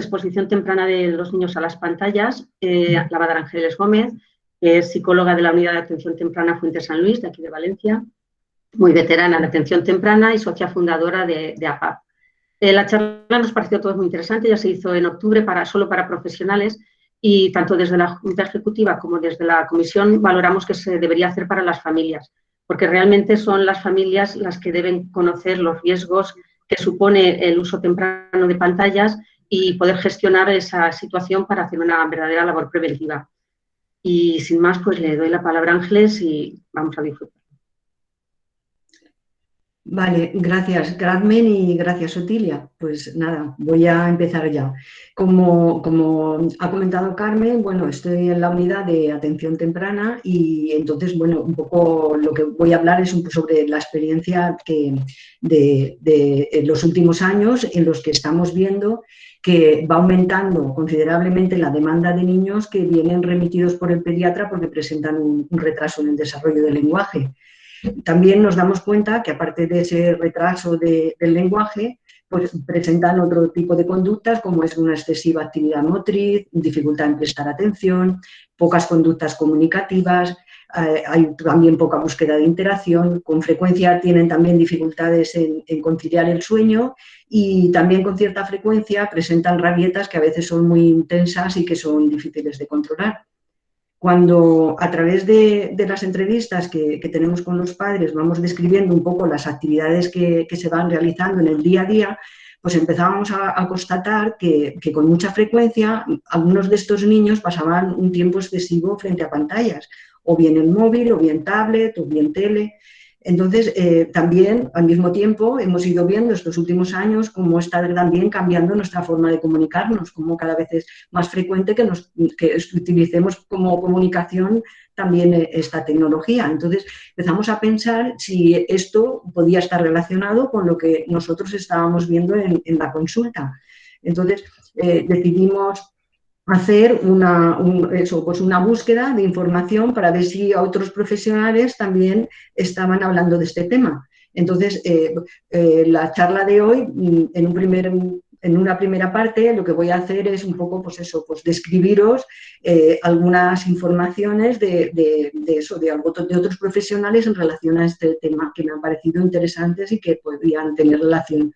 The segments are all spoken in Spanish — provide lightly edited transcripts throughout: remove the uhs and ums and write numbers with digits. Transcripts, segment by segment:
exposición temprana de los niños a las pantallas, la Badar Ángeles Gómez, que es psicóloga de la Unidad de Atención Temprana Fuente San Luis, de aquí de Valencia, muy veterana de atención temprana y socia fundadora de APAP. La charla nos pareció a todos muy interesante, ya se hizo en octubre solo para profesionales y tanto desde la Junta Ejecutiva como desde la Comisión valoramos que se debería hacer para las familias, porque realmente son las familias las que deben conocer los riesgos que supone el uso temprano de pantallas y poder gestionar esa situación para hacer una verdadera labor preventiva. Y sin más, pues le doy la palabra a Ángeles y vamos a disfrutar. Vale, gracias Carmen y gracias Otilia. Pues nada, voy a empezar ya. Como ha comentado Carmen, bueno, estoy en la unidad de atención temprana y entonces, bueno, un poco lo que voy a hablar es un poco sobre la experiencia de los últimos años en los que estamos viendo que va aumentando considerablemente la demanda de niños que vienen remitidos por el pediatra porque presentan un retraso en el desarrollo del lenguaje. También nos damos cuenta que aparte de ese retraso del lenguaje, pues presentan otro tipo de conductas como es una excesiva actividad motriz, dificultad en prestar atención, pocas conductas comunicativas, hay también poca búsqueda de interacción, con frecuencia tienen también dificultades en conciliar el sueño y también con cierta frecuencia presentan rabietas que a veces son muy intensas y que son difíciles de controlar. Cuando a través de las entrevistas que tenemos con los padres vamos describiendo un poco las actividades que se van realizando en el día a día, pues empezábamos a constatar que con mucha frecuencia algunos de estos niños pasaban un tiempo excesivo frente a pantallas, o bien el móvil, o bien tablet, o bien tele. Entonces, también, al mismo tiempo, hemos ido viendo estos últimos años cómo está también cambiando nuestra forma de comunicarnos, cómo cada vez es más frecuente que utilicemos como comunicación también esta tecnología. Entonces, empezamos a pensar si esto podía estar relacionado con lo que nosotros estábamos viendo en la consulta. Entonces, decidimos hacer una búsqueda de información para ver si otros profesionales también estaban hablando de este tema. Entonces, la charla de hoy, en una primera parte, lo que voy a hacer es un poco, describiros algunas informaciones de otros profesionales en relación a este tema que me han parecido interesantes y que podrían tener relación.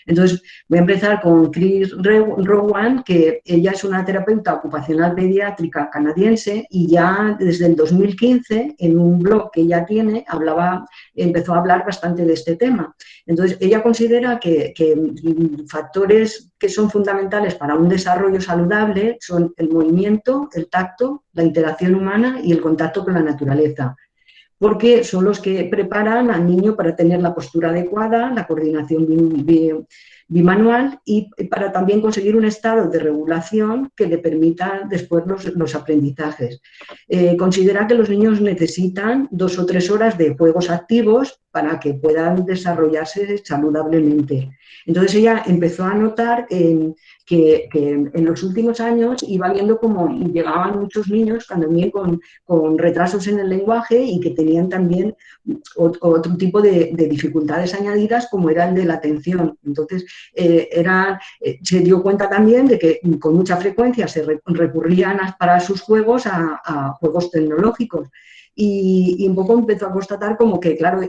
Entonces, voy a empezar con Chris Rowan, que ella es una terapeuta ocupacional pediátrica canadiense y ya desde el 2015, en un blog que ella tiene, empezó a hablar bastante de este tema. Entonces, ella considera que factores que son fundamentales para un desarrollo saludable son el movimiento, el tacto, la interacción humana y el contacto con la naturaleza, porque son los que preparan al niño para tener la postura adecuada, la coordinación bimanual y para también conseguir un estado de regulación que le permita después los aprendizajes. Considera que los niños necesitan 2 o 3 horas de juegos activos para que puedan desarrollarse saludablemente. Entonces ella empezó a notar que en los últimos años iba viendo cómo llegaban muchos niños también con retrasos en el lenguaje y que tenían también otro tipo de dificultades añadidas como era el de la atención. Entonces se dio cuenta también de que con mucha frecuencia se recurrían para sus juegos a juegos tecnológicos y un poco empezó a constatar como que, claro,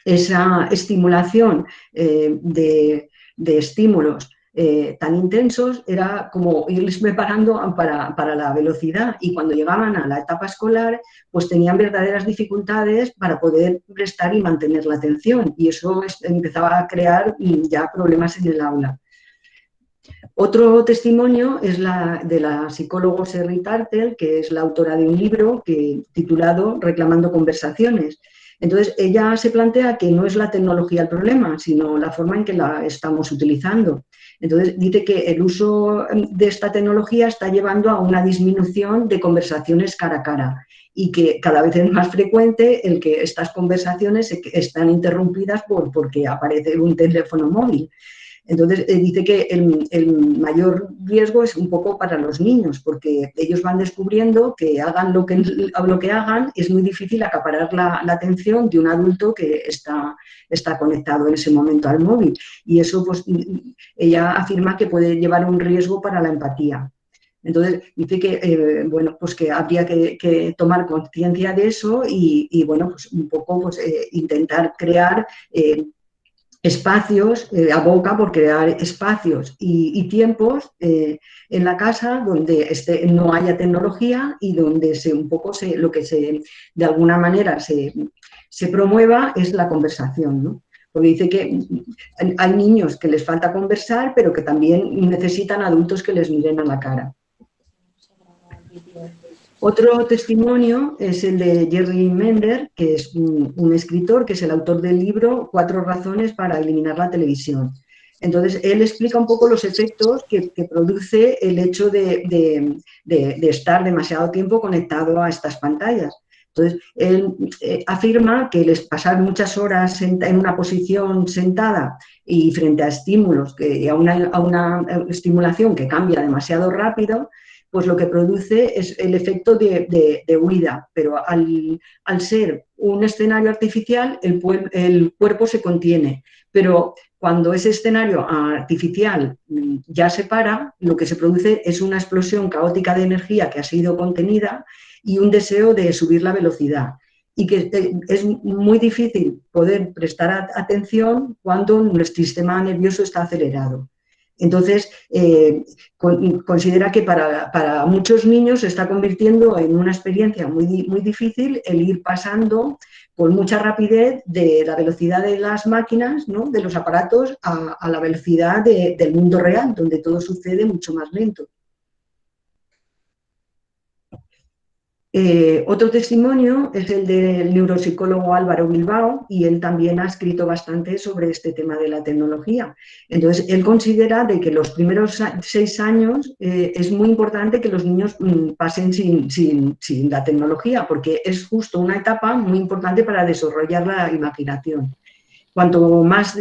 esa estimulación de estímulos tan intensos era como irles preparando para la velocidad y cuando llegaban a la etapa escolar pues tenían verdaderas dificultades para poder prestar y mantener la atención y eso empezaba a crear ya problemas en el aula. Otro testimonio es de la psicóloga Sherry Turtle, que es la autora de un libro titulado Reclamando conversaciones. Entonces, ella se plantea que no es la tecnología el problema, sino la forma en que la estamos utilizando. Entonces, dice que el uso de esta tecnología está llevando a una disminución de conversaciones cara a cara y que cada vez es más frecuente el que estas conversaciones están interrumpidas porque aparece un teléfono móvil. Entonces, dice que el mayor riesgo es un poco para los niños, porque ellos van descubriendo que hagan lo que hagan, es muy difícil acaparar la atención de un adulto que está conectado en ese momento al móvil. Y eso, pues, ella afirma que puede llevar un riesgo para la empatía. Entonces, dice que, bueno, pues que habría que tomar conciencia de eso y, bueno, pues un poco pues, intentar crear espacios, aboca por crear espacios y tiempos en la casa donde no haya tecnología y donde un poco lo que de alguna manera se promueva es la conversación, ¿no? Porque dice que hay niños que les falta conversar, pero que también necesitan adultos que les miren a la cara. Otro testimonio es el de Jerry Mender, que es un escritor, que es el autor del libro 4 razones para eliminar la televisión. Entonces, él explica un poco los efectos que produce el hecho de estar demasiado tiempo conectado a estas pantallas. Entonces, él afirma que el pasar muchas horas en una posición sentada y frente a estímulos, a una estimulación que cambia demasiado rápido, pues lo que produce es el efecto de huida, pero al ser un escenario artificial, el cuerpo se contiene, pero cuando ese escenario artificial ya se para, lo que se produce es una explosión caótica de energía que ha sido contenida y un deseo de subir la velocidad. Y que es muy difícil poder prestar atención cuando nuestro sistema nervioso está acelerado. Entonces, considera que para muchos niños se está convirtiendo en una experiencia muy, muy difícil el ir pasando con mucha rapidez de la velocidad de las máquinas, ¿no?, de los aparatos, a la velocidad del mundo real, donde todo sucede mucho más lento. Otro testimonio es el del neuropsicólogo Álvaro Bilbao, y él también ha escrito bastante sobre este tema de la tecnología. Entonces, él considera de que los primeros 6 años es muy importante que los niños pasen sin la tecnología, porque es justo una etapa muy importante para desarrollar la imaginación. Cuanto más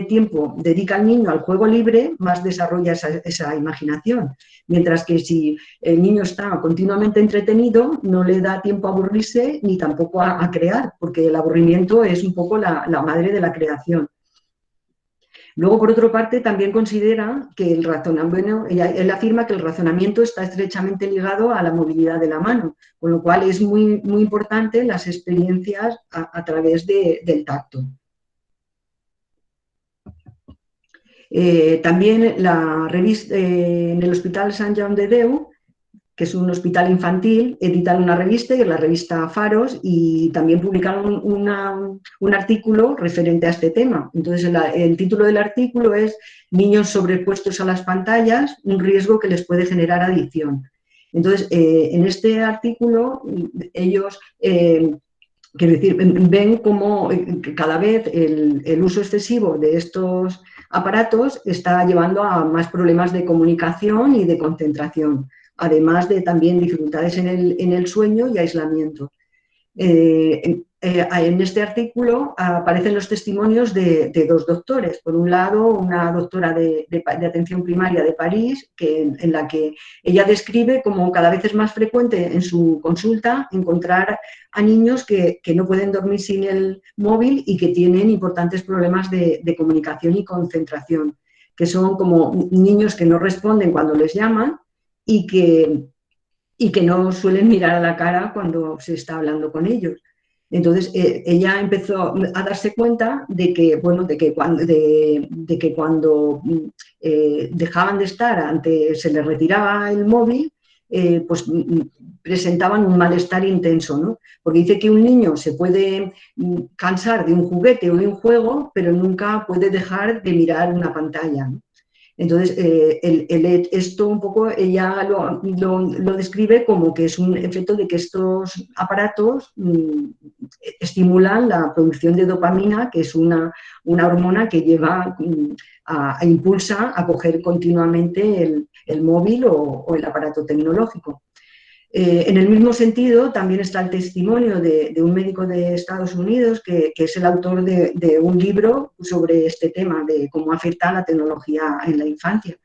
tiempo dedica el niño al juego libre, más desarrolla esa imaginación. Mientras que si el niño está continuamente entretenido, no le da tiempo a aburrirse ni tampoco a crear, porque el aburrimiento es un poco la madre de la creación. Luego, por otra parte, también considera que el razonamiento, él afirma que el razonamiento está estrechamente ligado a la movilidad de la mano, con lo cual es muy, muy importante las experiencias a través del tacto. También la revista, en el Hospital Sant Jaume de Déu, que es un hospital infantil, editan una revista, que es la revista Faros, y también publicaron un artículo referente a este tema. Entonces, el título del artículo es "Niños sobrepuestos a las pantallas, un riesgo que les puede generar adicción". Entonces, en este artículo, ellos quiero decir, ven cómo cada vez el uso excesivo de estos aparatos está llevando a más problemas de comunicación y de concentración, además de también dificultades en el sueño y aislamiento. En este artículo aparecen los testimonios de 2 doctores. Por un lado, una doctora de atención primaria de París, en la que ella describe cómo cada vez es más frecuente en su consulta encontrar a niños que no pueden dormir sin el móvil y que tienen importantes problemas de comunicación y concentración, que son como niños que no responden cuando les llaman y que no suelen mirar a la cara cuando se está hablando con ellos. Entonces, ella empezó a darse cuenta de que, bueno, de que cuando dejaban de estar, se les retiraba el móvil, pues presentaban un malestar intenso, ¿no? Porque dice que un niño se puede cansar de un juguete o de un juego, pero nunca puede dejar de mirar una pantalla, ¿no? Entonces, esto un poco ella lo describe como que es un efecto de que estos aparatos estimulan la producción de dopamina, que es una hormona que lleva impulsa a coger continuamente el móvil o el aparato tecnológico. En el mismo sentido, también está el testimonio de un médico de Estados Unidos que es el autor de un libro sobre este tema, de cómo afecta la tecnología en la infancia.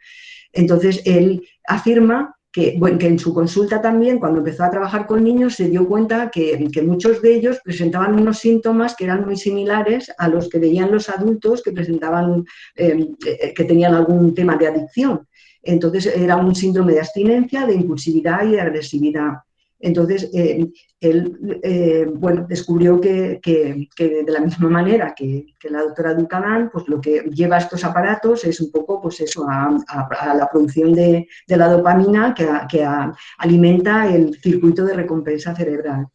Entonces, él afirma que, bueno, que en su consulta también, cuando empezó a trabajar con niños, se dio cuenta que muchos de ellos presentaban unos síntomas que eran muy similares a los que veían los adultos que presentaban, que tenían algún tema de adicción. Entonces, era un síndrome de abstinencia, de impulsividad y de agresividad. Entonces, él bueno, descubrió que de la misma manera que la doctora Ducanan, pues lo que lleva a estos aparatos es un poco, pues eso, a la producción de la dopamina que alimenta el circuito de recompensa cerebral.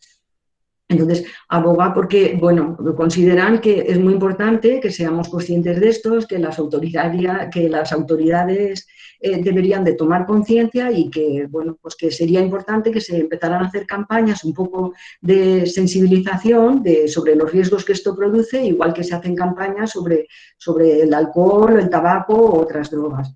Entonces, aboga porque, bueno, consideran que es muy importante que seamos conscientes de estos, que las autoridades deberían de tomar conciencia y que, bueno, pues que sería importante que se empezaran a hacer campañas un poco de sensibilización sobre los riesgos que esto produce, igual que se hacen campañas sobre el alcohol, el tabaco u otras drogas.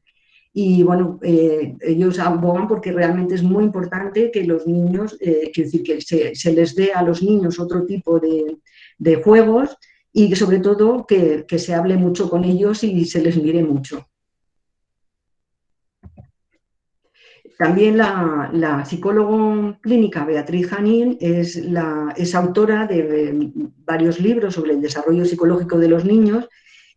Y bueno, ellos abogan porque realmente es muy importante que los niños, quiero decir, que se les dé a los niños otro tipo de juegos y sobre todo que se hable mucho con ellos y se les mire mucho. También la psicóloga clínica Beatriz Janín es autora de varios libros sobre el desarrollo psicológico de los niños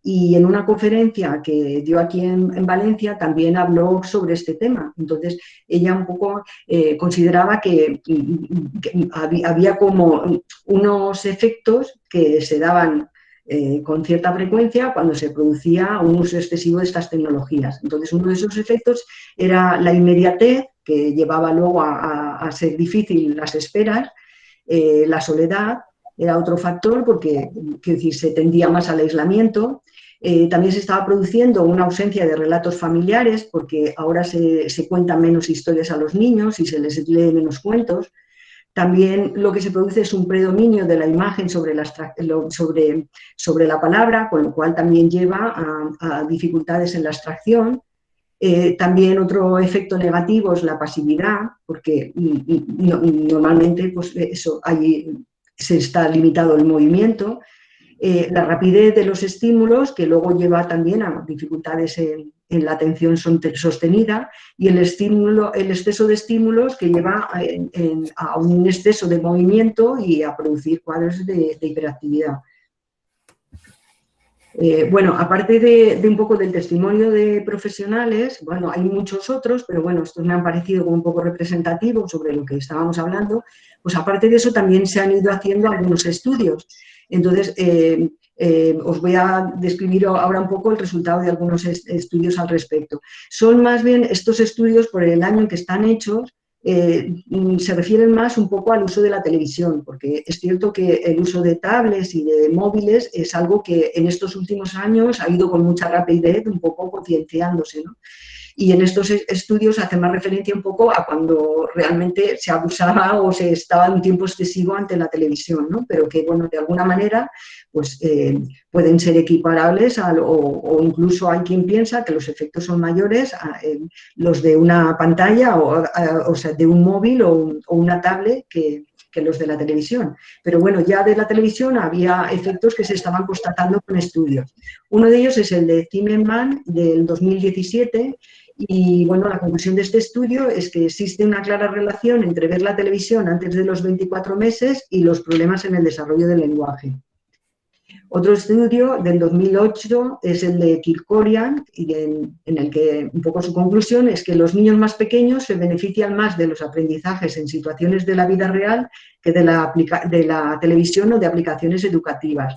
y en una conferencia que dio aquí en Valencia también habló sobre este tema. Entonces, ella un poco consideraba que había como unos efectos que se daban con cierta frecuencia cuando se producía un uso excesivo de estas tecnologías. Entonces, uno de esos efectos era la inmediatez, que llevaba luego a ser difícil las esperas, la soledad era otro factor porque, quiero decir, se tendía más al aislamiento. También se estaba produciendo una ausencia de relatos familiares porque ahora se cuentan menos historias a los niños y se les lee menos cuentos. También lo que se produce es un predominio de la imagen sobre la palabra, con lo cual también lleva a dificultades en la abstracción. También otro efecto negativo es la pasividad, porque normalmente pues, se está limitado el movimiento. La rapidez de los estímulos, que luego lleva también a dificultades en la atención sostenida, y el exceso de estímulos que lleva a un exceso de movimiento y a producir cuadros de hiperactividad. Bueno, aparte de un poco del testimonio de profesionales, bueno, hay muchos otros, pero bueno, estos me han parecido como un poco representativos sobre lo que estábamos hablando. Pues aparte de eso también se han ido haciendo algunos estudios. Entonces, os voy a describir ahora un poco el resultado de algunos estudios al respecto. Son más bien estos estudios por el año en que están hechos, se refieren más un poco al uso de la televisión, porque es cierto que el uso de tablets y de móviles es algo que en estos últimos años ha ido con mucha rapidez un poco concienciándose, ¿no? Y en estos estudios hace más referencia un poco a cuando realmente se abusaba o se estaba un tiempo excesivo ante la televisión, ¿no? Pero que, bueno, de alguna manera pues, pueden ser equiparables o incluso hay quien piensa que los efectos son mayores a los de una pantalla o sea, de un móvil o una tablet que los de la televisión. Pero bueno, ya de la televisión había efectos que se estaban constatando con estudios. Uno de ellos es el de Zimmerman del 2017 y bueno, la conclusión de este estudio es que existe una clara relación entre ver la televisión antes de los 24 meses y los problemas en el desarrollo del lenguaje. Otro estudio del 2008 es el de Kirkorian, en el que un poco su conclusión es que los niños más pequeños se benefician más de los aprendizajes en situaciones de la vida real que de la televisión o de aplicaciones educativas.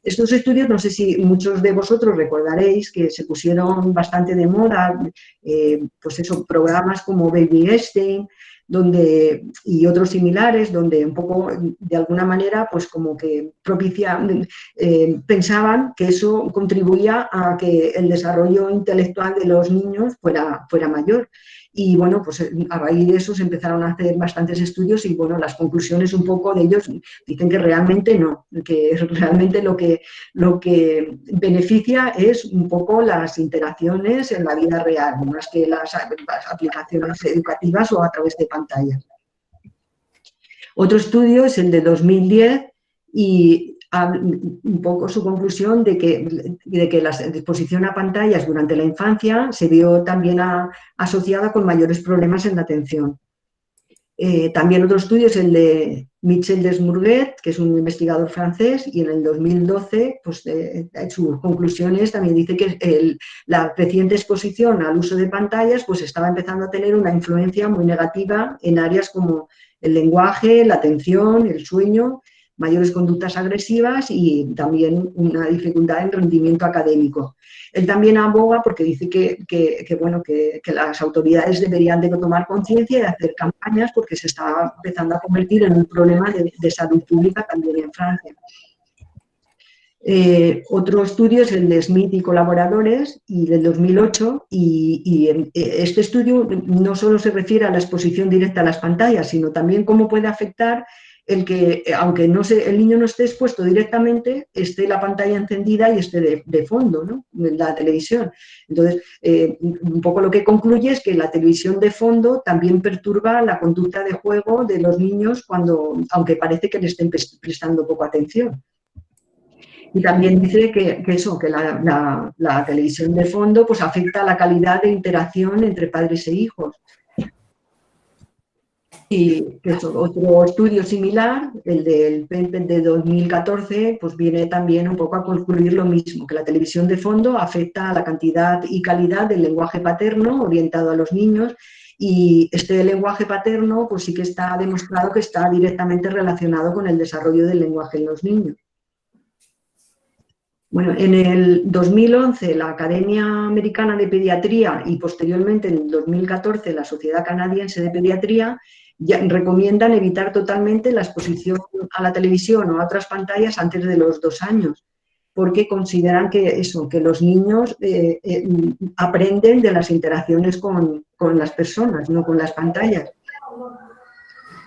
Estos estudios, no sé si muchos de vosotros recordaréis que se pusieron bastante de moda, pues eso, programas como Baby Einstein, y otros similares, donde un poco, de alguna manera, pues como que pensaban que eso contribuía a que el desarrollo intelectual de los niños fuera mayor. Y bueno, pues a raíz de eso se empezaron a hacer bastantes estudios y bueno, las conclusiones un poco de ellos dicen que realmente no, que realmente lo que beneficia es un poco las interacciones en la vida real, más que las aplicaciones educativas o a través de pantallas. Otro estudio es el de 2010 y un poco su conclusión de que la exposición a pantallas durante la infancia se vio también asociada con mayores problemas en la atención. También otro estudio es el de Michel Desmourguet, que es un investigador francés, y en el 2012, pues, sus conclusiones también dice que la creciente exposición al uso de pantallas pues, estaba empezando a tener una influencia muy negativa en áreas como el lenguaje, la atención, el sueño, mayores conductas agresivas y también una dificultad en rendimiento académico. Él también aboga porque dice que las autoridades deberían de tomar conciencia y hacer campañas porque se está empezando a convertir en un problema de salud pública también en Francia. Otro estudio es el de Smith y colaboradores y del 2008 este estudio no solo se refiere a la exposición directa a las pantallas, sino también cómo puede afectar el que, aunque el niño no esté expuesto directamente, esté la pantalla encendida y esté de fondo, ¿no? La televisión. Entonces, un poco lo que concluye es que la televisión de fondo también perturba la conducta de juego de los niños aunque parece que le estén prestando poca atención. Y también dice que la televisión de fondo pues, afecta a la calidad de interacción entre padres e hijos. Y otro estudio similar, el del PEN de 2014, pues viene también un poco a concluir lo mismo, que la televisión de fondo afecta a la cantidad y calidad del lenguaje paterno orientado a los niños, y este lenguaje paterno pues sí que está demostrado que está directamente relacionado con el desarrollo del lenguaje en los niños. Bueno, en el 2011 la Academia Americana de Pediatría y posteriormente en el 2014 la Sociedad Canadiense de Pediatría ya recomiendan evitar totalmente la exposición a la televisión o a otras pantallas antes de los 2 años, porque consideran que los niños aprenden de las interacciones con las personas, no con las pantallas.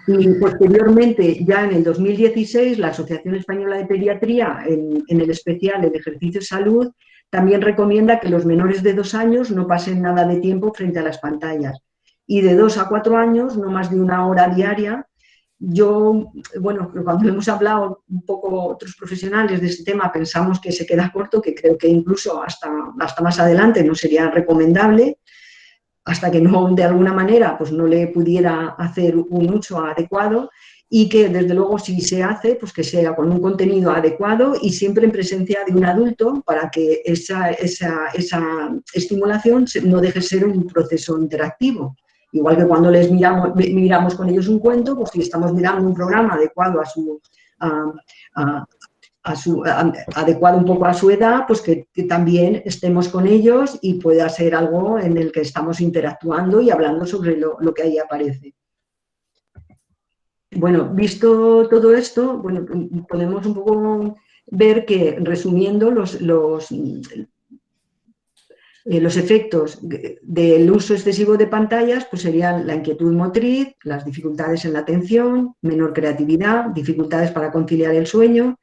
Y posteriormente, ya en el 2016, la Asociación Española de Pediatría, en el especial El Ejercicio Salud, también recomienda que los menores de 2 años no pasen nada de tiempo frente a las pantallas. Y de 2 a 4 años, no más de 1 hora diaria. Cuando hemos hablado un poco otros profesionales de este tema, pensamos que se queda corto, que creo que incluso hasta más adelante no sería recomendable, hasta que no, de alguna manera, pues no le pudiera hacer un uso adecuado, y que desde luego si se hace, pues que sea con un contenido adecuado y siempre en presencia de un adulto para que esa estimulación no deje de ser un proceso interactivo. Igual que cuando les miramos con ellos un cuento, pues si estamos mirando un programa adecuado adecuado un poco a su edad, pues que también estemos con ellos y pueda ser algo en el que estamos interactuando y hablando sobre lo que ahí aparece. Bueno, visto todo esto, bueno, podemos un poco ver que, resumiendo, los efectos del uso excesivo de pantallas pues serían la inquietud motriz, las dificultades en la atención, menor creatividad, dificultades para conciliar el sueño,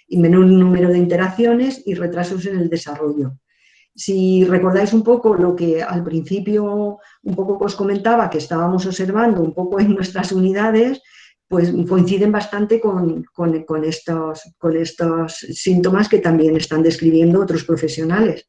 y menor número de interacciones y retrasos en el desarrollo. Si recordáis un poco lo que al principio un poco os comentaba, que estábamos observando un poco en nuestras unidades, pues coinciden bastante con estos síntomas que también están describiendo otros profesionales.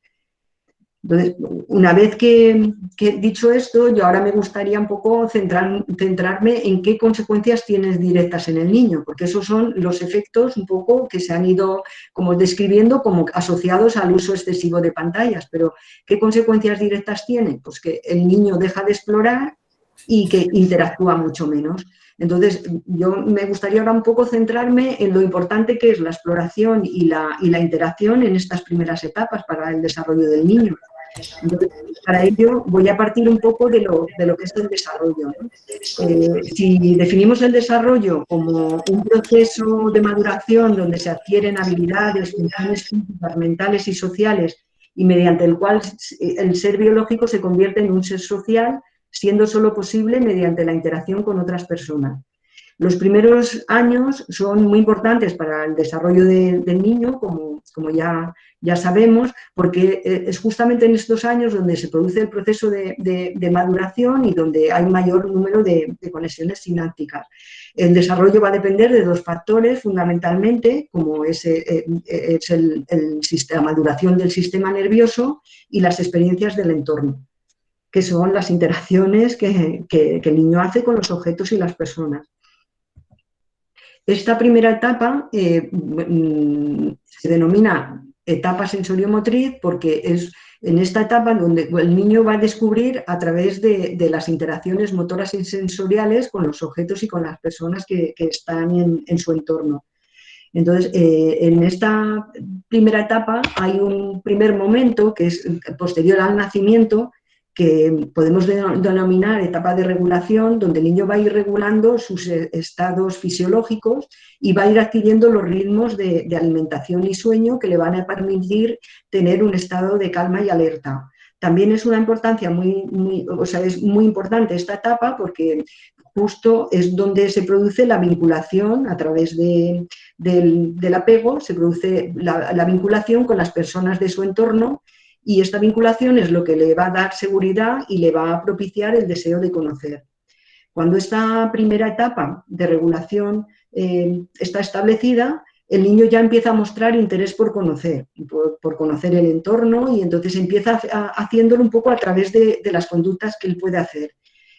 Entonces, una vez que he dicho esto, yo ahora me gustaría un poco centrarme en qué consecuencias tienen directas en el niño, porque esos son los efectos un poco que se han ido como describiendo como asociados al uso excesivo de pantallas. Pero, ¿qué consecuencias directas tiene? Pues que el niño deja de explorar y que interactúa mucho menos. Entonces, yo me gustaría ahora un poco centrarme en lo importante que es la exploración y la interacción en estas primeras etapas para el desarrollo del niño. Entonces, para ello voy a partir un poco de lo que es el desarrollo, ¿no? Si definimos el desarrollo como un proceso de maduración donde se adquieren habilidades, funciones físicas, mentales y sociales, y mediante el cual el ser biológico se convierte en un ser social, siendo solo posible mediante la interacción con otras personas. Los primeros años son muy importantes para el desarrollo del niño, como ya sabemos, porque es justamente en estos años donde se produce el proceso de maduración y donde hay mayor número de conexiones sinápticas. El desarrollo va a depender de dos factores fundamentalmente, como es la maduración del sistema nervioso y las experiencias del entorno, que son las interacciones que el niño hace con los objetos y las personas. Esta primera etapa se denomina etapa sensoriomotriz porque es en esta etapa donde el niño va a descubrir a través de las interacciones motoras y sensoriales con los objetos y con las personas que están en su entorno. Entonces, en esta primera etapa hay un primer momento que es posterior al nacimiento, que podemos denominar etapa de regulación, donde el niño va a ir regulando sus estados fisiológicos y va a ir adquiriendo los ritmos de alimentación y sueño que le van a permitir tener un estado de calma y alerta. También es una importancia es muy importante esta etapa porque justo es donde se produce la vinculación a través del apego, se produce la vinculación con las personas de su entorno. Y esta vinculación es lo que le va a dar seguridad y le va a propiciar el deseo de conocer. Cuando esta primera etapa de regulación está establecida, el niño ya empieza a mostrar interés por conocer el entorno y entonces empieza haciéndolo un poco a través de las conductas que él puede hacer.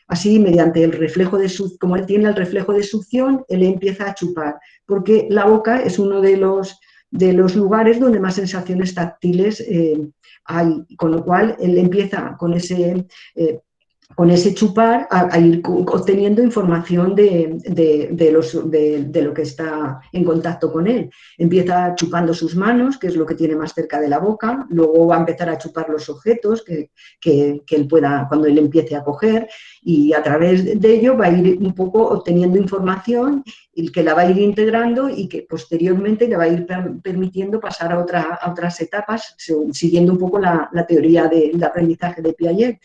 Así, mediante el reflejo como él tiene el reflejo de succión, él empieza a chupar, porque la boca es uno de los lugares donde más sensaciones táctiles hay, con lo cual él empieza con ese chupar a ir obteniendo información de lo que está en contacto con él. Empieza chupando sus manos, que es lo que tiene más cerca de la boca, luego va a empezar a chupar los objetos que él pueda, cuando él empiece a coger, y a través de ello va a ir un poco obteniendo información y que la va a ir integrando y que posteriormente le va a ir permitiendo pasar a otras etapas, siguiendo un poco la teoría del aprendizaje de Piaget.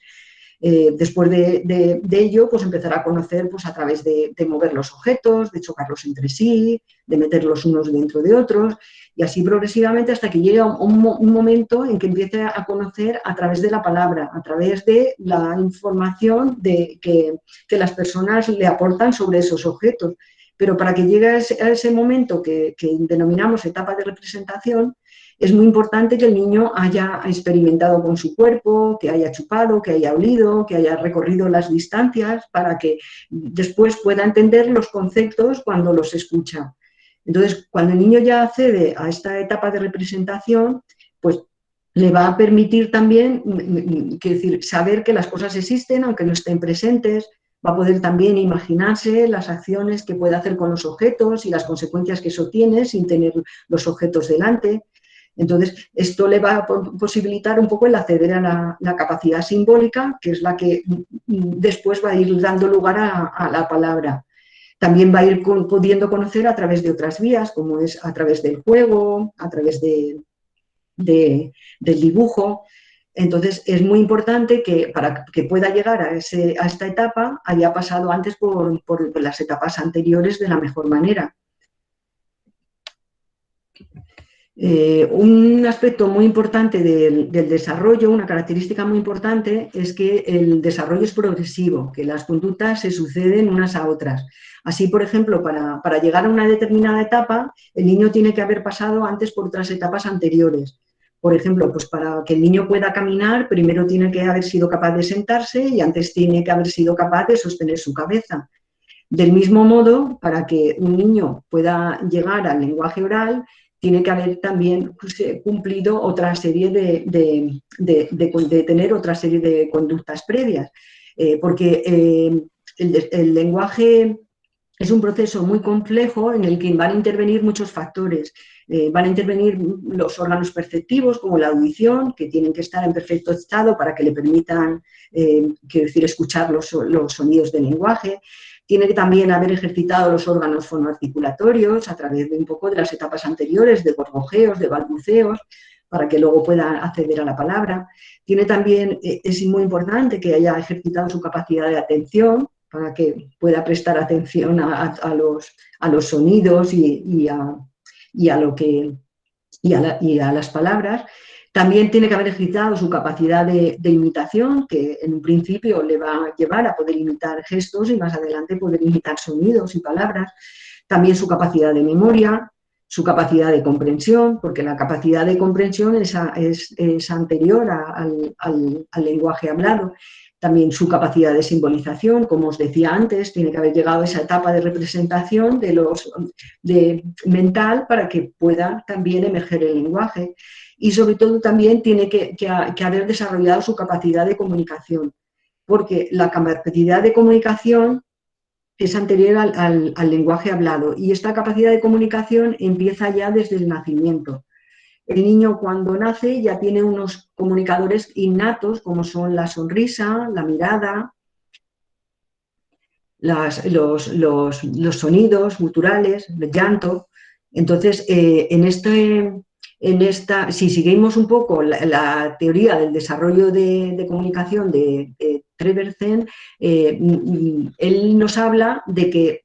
Después de ello, pues empezará a conocer pues, a través de mover los objetos, de chocarlos entre sí, de meterlos unos dentro de otros, y así progresivamente hasta que llega un momento en que empiece a conocer a través de la palabra, a través de la información que las personas le aportan sobre esos objetos. Pero para que llegue a ese momento que denominamos etapa de representación, es muy importante que el niño haya experimentado con su cuerpo, que haya chupado, que haya olido, que haya recorrido las distancias, para que después pueda entender los conceptos cuando los escucha. Entonces, cuando el niño ya accede a esta etapa de representación, pues le va a permitir también saber que las cosas existen, aunque no estén presentes. Va a poder también imaginarse las acciones que puede hacer con los objetos y las consecuencias que eso tiene sin tener los objetos delante. Entonces, esto le va a posibilitar un poco el acceder a la capacidad simbólica, que es la que después va a ir dando lugar a la palabra. También va a ir pudiendo conocer a través de otras vías, como es a través del juego, a través del dibujo. Entonces, es muy importante que para que pueda llegar a esta etapa haya pasado antes por las etapas anteriores de la mejor manera. Un aspecto muy importante del desarrollo, una característica muy importante, es que el desarrollo es progresivo, que las conductas se suceden unas a otras. Así, por ejemplo, para llegar a una determinada etapa, el niño tiene que haber pasado antes por otras etapas anteriores. Por ejemplo, pues para que el niño pueda caminar, primero tiene que haber sido capaz de sentarse y antes tiene que haber sido capaz de sostener su cabeza. Del mismo modo, para que un niño pueda llegar al lenguaje oral, tiene que haber también cumplido otra serie de tener otra serie de conductas previas, porque el lenguaje es un proceso muy complejo en el que van a intervenir muchos factores. Van a intervenir los órganos perceptivos, como la audición, que tienen que estar en perfecto estado para que le permitan escuchar los sonidos del lenguaje. Tiene que también haber ejercitado los órganos fonoarticulatorios a través de un poco de las etapas anteriores, de gorgojeos, de balbuceos, para que luego pueda acceder a la palabra. Es muy importante que haya ejercitado su capacidad de atención, para que pueda prestar atención a los sonidos y a las palabras. También tiene que haber ejercitado su capacidad de imitación, que en un principio le va a llevar a poder imitar gestos y más adelante poder imitar sonidos y palabras. También su capacidad de memoria, su capacidad de comprensión, porque la capacidad de comprensión es anterior al lenguaje hablado. También su capacidad de simbolización, como os decía antes, tiene que haber llegado a esa etapa de representación mental para que pueda también emerger el lenguaje. Y sobre todo también tiene que haber desarrollado su capacidad de comunicación, porque la capacidad de comunicación es anterior al lenguaje hablado y esta capacidad de comunicación empieza ya desde el nacimiento. El niño cuando nace ya tiene unos comunicadores innatos como son la sonrisa, la mirada, los sonidos guturales, el llanto. Entonces, si seguimos un poco la teoría del desarrollo de comunicación de Treversen, él nos habla de que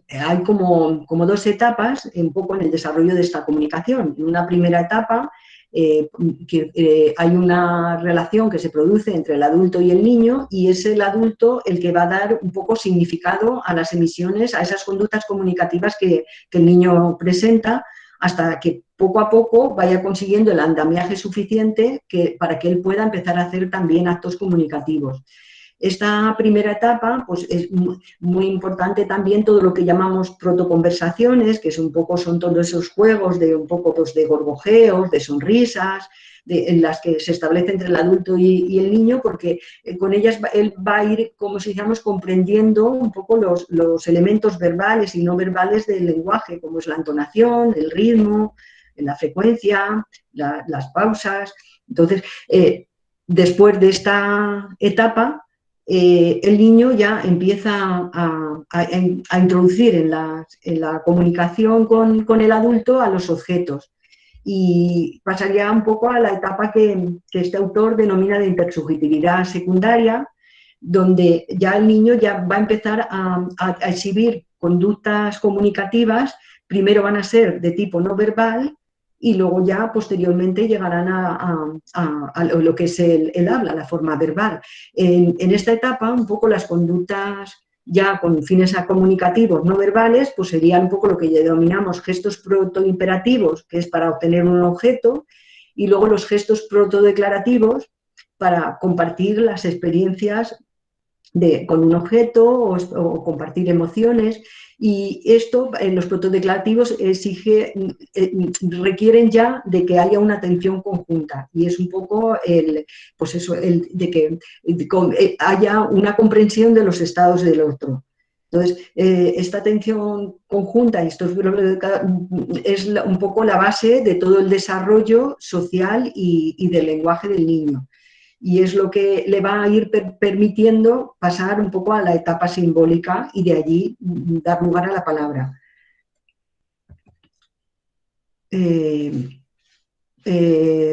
hay como dos etapas un poco en el desarrollo de esta comunicación. En una primera etapa hay una relación que se produce entre el adulto y el niño y es el adulto el que va a dar un poco significado a las emisiones, a esas conductas comunicativas que el niño presenta, hasta que poco a poco vaya consiguiendo el andamiaje suficiente para que él pueda empezar a hacer también actos comunicativos. Esta primera etapa pues, es muy importante también todo lo que llamamos protoconversaciones, que son todos esos juegos de un poco pues, de gorgojeos, de sonrisas, en las que se establece entre el adulto y el niño, porque con ellas él va a ir, como si dijéramos, comprendiendo un poco los elementos verbales y no verbales del lenguaje, como es la entonación, el ritmo, la frecuencia, las pausas. Entonces, después de esta etapa, el niño ya empieza a introducir en la comunicación con el adulto a los objetos y pasaría un poco a la etapa que este autor denomina de intersubjetividad secundaria, donde ya el niño ya va a empezar a exhibir conductas comunicativas, primero van a ser de tipo no verbal y luego ya posteriormente llegarán a lo que es el habla, la forma verbal. En esta etapa, un poco las conductas ya con fines comunicativos no verbales, pues serían un poco lo que denominamos gestos protoimperativos, que es para obtener un objeto, y luego los gestos protodeclarativos para compartir las experiencias con un objeto o compartir emociones. Y esto, en los protodeclarativos, requieren ya de que haya una atención conjunta. Y es un poco de que haya una comprensión de los estados del otro. Entonces, esta atención conjunta y es un poco la base de todo el desarrollo social y del lenguaje del niño. Y es lo que le va a ir permitiendo pasar un poco a la etapa simbólica y de allí dar lugar a la palabra.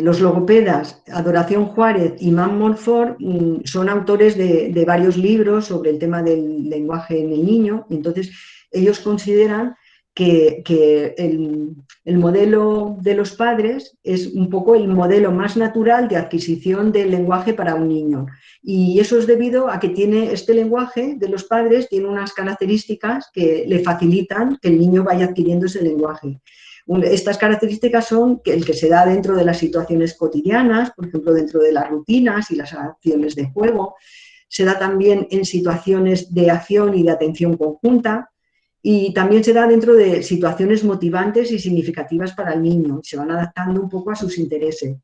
Los logopedas Adoración Juárez y Man Monfort son autores de varios libros sobre el tema del lenguaje en el niño. Entonces, ellos consideran que el modelo de los padres es un poco el modelo más natural de adquisición del lenguaje para un niño. Y eso es debido a que este lenguaje de los padres tiene unas características que le facilitan que el niño vaya adquiriendo ese lenguaje. Estas características son el que se da dentro de las situaciones cotidianas, por ejemplo, dentro de las rutinas y las acciones de juego. Se da también en situaciones de acción y de atención conjunta. Y también se da dentro de situaciones motivantes y significativas para el niño. Se van adaptando un poco a sus intereses.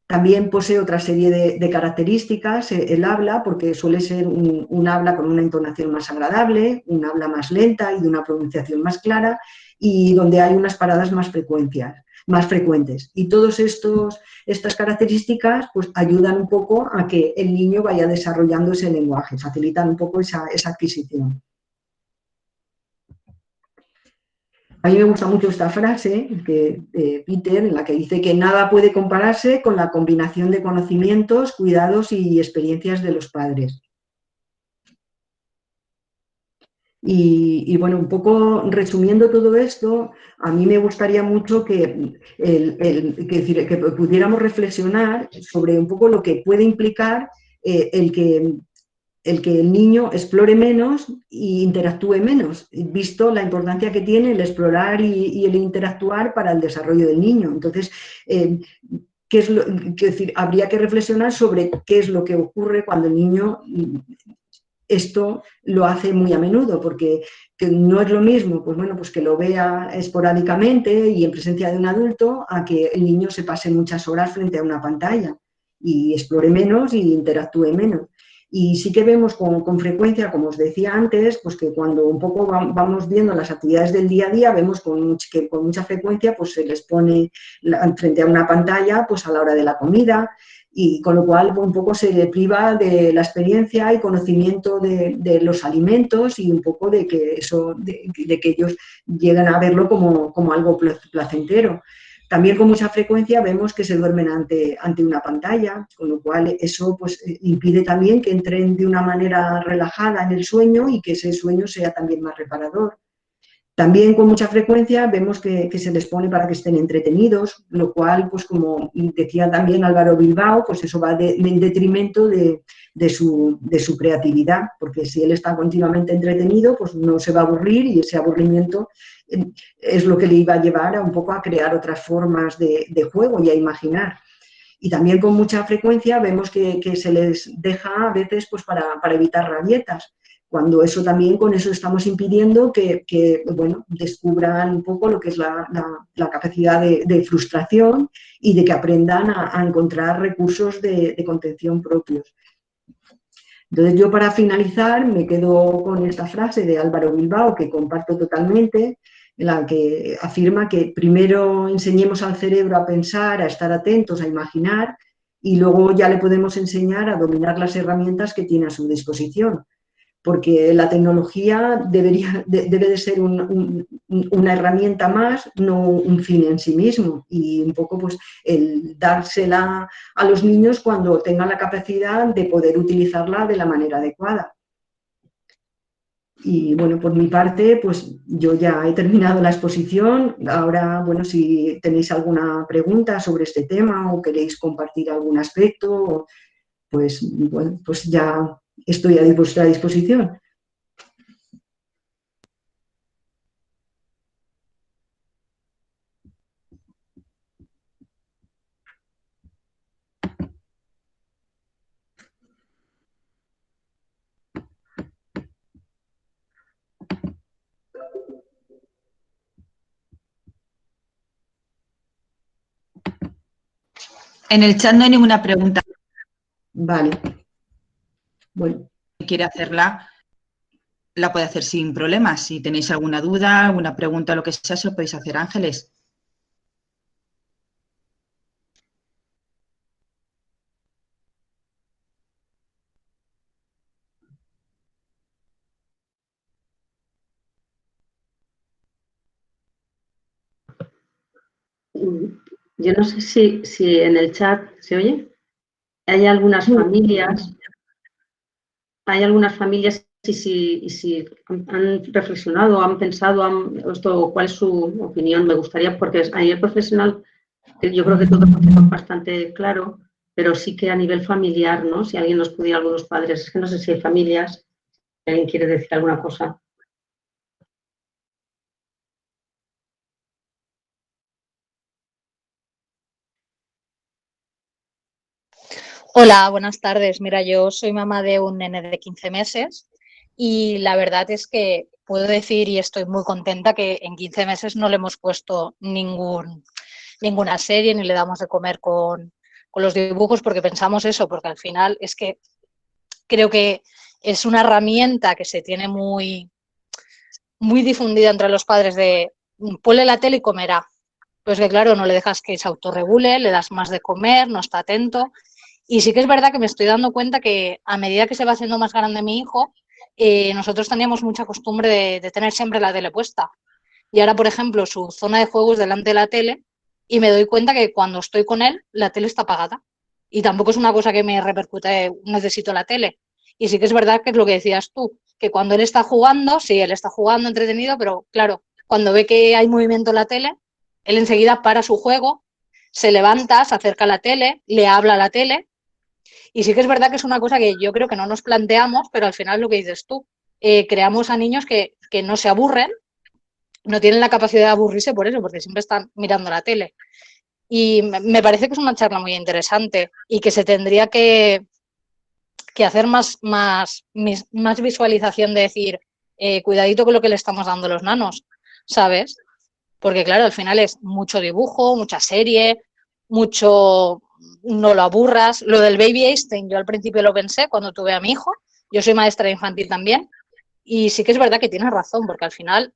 También posee otra serie de características, el habla, porque suele ser un habla con una entonación más agradable, un habla más lenta y de una pronunciación más clara, y donde hay unas paradas más frecuentes. Y todas estas características pues, ayudan un poco a que el niño vaya desarrollando ese lenguaje, facilitan un poco esa adquisición. A mí me gusta mucho esta frase de Peter, en la que dice que nada puede compararse con la combinación de conocimientos, cuidados y experiencias de los padres. Y bueno, un poco resumiendo todo esto, a mí me gustaría mucho que pudiéramos reflexionar sobre un poco lo que puede implicar el que el niño explore menos e interactúe menos, visto la importancia que tiene el explorar y el interactuar para el desarrollo del niño. Entonces, ¿qué es decir, habría que reflexionar sobre qué es lo que ocurre cuando el niño esto lo hace muy a menudo, porque que no es lo mismo, pues bueno, pues que lo vea esporádicamente y en presencia de un adulto, a que el niño se pase muchas horas frente a una pantalla y explore menos y interactúe menos. Y sí que vemos con frecuencia, como os decía antes, pues que cuando un poco vamos viendo las actividades del día a día, vemos que con mucha frecuencia pues se les pone frente a una pantalla pues a la hora de la comida, y con lo cual un poco se le priva de la experiencia y conocimiento de los alimentos y un poco de que, de que ellos lleguen a verlo como algo placentero. También con mucha frecuencia vemos que se duermen ante una pantalla, con lo cual eso pues, impide también que entren de una manera relajada en el sueño y que ese sueño sea también más reparador. También con mucha frecuencia vemos que se les pone para que estén entretenidos, lo cual, pues como decía también Álvaro Bilbao, pues eso va en detrimento de su creatividad, porque si él está continuamente entretenido, pues no se va a aburrir y ese aburrimiento es lo que le iba a llevar a un poco a crear otras formas de juego y a imaginar. Y también con mucha frecuencia vemos que se les deja a veces pues para evitar rabietas, cuando eso también con eso estamos impidiendo bueno, descubran un poco lo que es la capacidad de frustración y de que aprendan a encontrar recursos de contención propios. Entonces yo para finalizar me quedo con esta frase de Álvaro Bilbao que comparto totalmente, en la que afirma que primero enseñemos al cerebro a pensar, a estar atentos, a imaginar, y luego ya le podemos enseñar a dominar las herramientas que tiene a su disposición, porque la tecnología debe de ser una herramienta más, no un fin en sí mismo, y un poco pues el dársela a los niños cuando tengan la capacidad de poder utilizarla de la manera adecuada. Y bueno, por mi parte, pues yo ya he terminado la exposición. Ahora, bueno, si tenéis alguna pregunta sobre este tema o queréis compartir algún aspecto, pues bueno, pues ya estoy a vuestra disposición. En el chat no hay ninguna pregunta. Vale. Bueno. Si quiere hacerla, la puede hacer sin problemas. Si tenéis alguna duda, alguna pregunta, lo que sea, se lo podéis hacer, Ángeles. Yo no sé si en el chat se oye. Hay algunas familias y si han reflexionado, han pensado, cuál es su opinión. Me gustaría, porque a nivel profesional yo creo que todo es bastante claro, pero sí que a nivel familiar, ¿no? Si alguien nos pudiera, algunos padres, es que no sé si hay familias, si alguien quiere decir alguna cosa. Hola, buenas tardes. Mira, yo soy mamá de un nene de 15 meses y la verdad es que puedo decir y estoy muy contenta que en 15 meses no le hemos puesto ninguna serie ni le damos de comer con los dibujos porque pensamos eso, porque al final es que creo que es una herramienta que se tiene muy difundida entre los padres de ponle la tele y comerá. Pues que claro, no le dejas que se autorregule, le das más de comer, no está atento. Y sí que es verdad que me estoy dando cuenta que a medida que se va haciendo más grande mi hijo, nosotros teníamos mucha costumbre de tener siempre la tele puesta. Y ahora, por ejemplo, su zona de juego es delante de la tele y me doy cuenta que cuando estoy con él, la tele está apagada. Y tampoco es una cosa que me repercute, necesito la tele. Y sí que es verdad que es lo que decías tú, que cuando él está jugando, sí, él está jugando entretenido, pero claro, cuando ve que hay movimiento en la tele, él enseguida para su juego, se levanta, se acerca a la tele, le habla a la tele. Y sí que es verdad que es una cosa que yo creo que no nos planteamos, pero al final lo que dices tú, creamos a niños que no se aburren, no tienen la capacidad de aburrirse por eso, porque siempre están mirando la tele. Y me parece que es una charla muy interesante y que se tendría que hacer más visualización de decir, cuidadito con lo que le estamos dando a los nanos, ¿sabes? Porque claro, al final es mucho dibujo, mucha serie, mucho no lo aburras. Lo del Baby Einstein, yo al principio lo pensé cuando tuve a mi hijo, yo soy maestra infantil también, y sí que es verdad que tienes razón, porque al final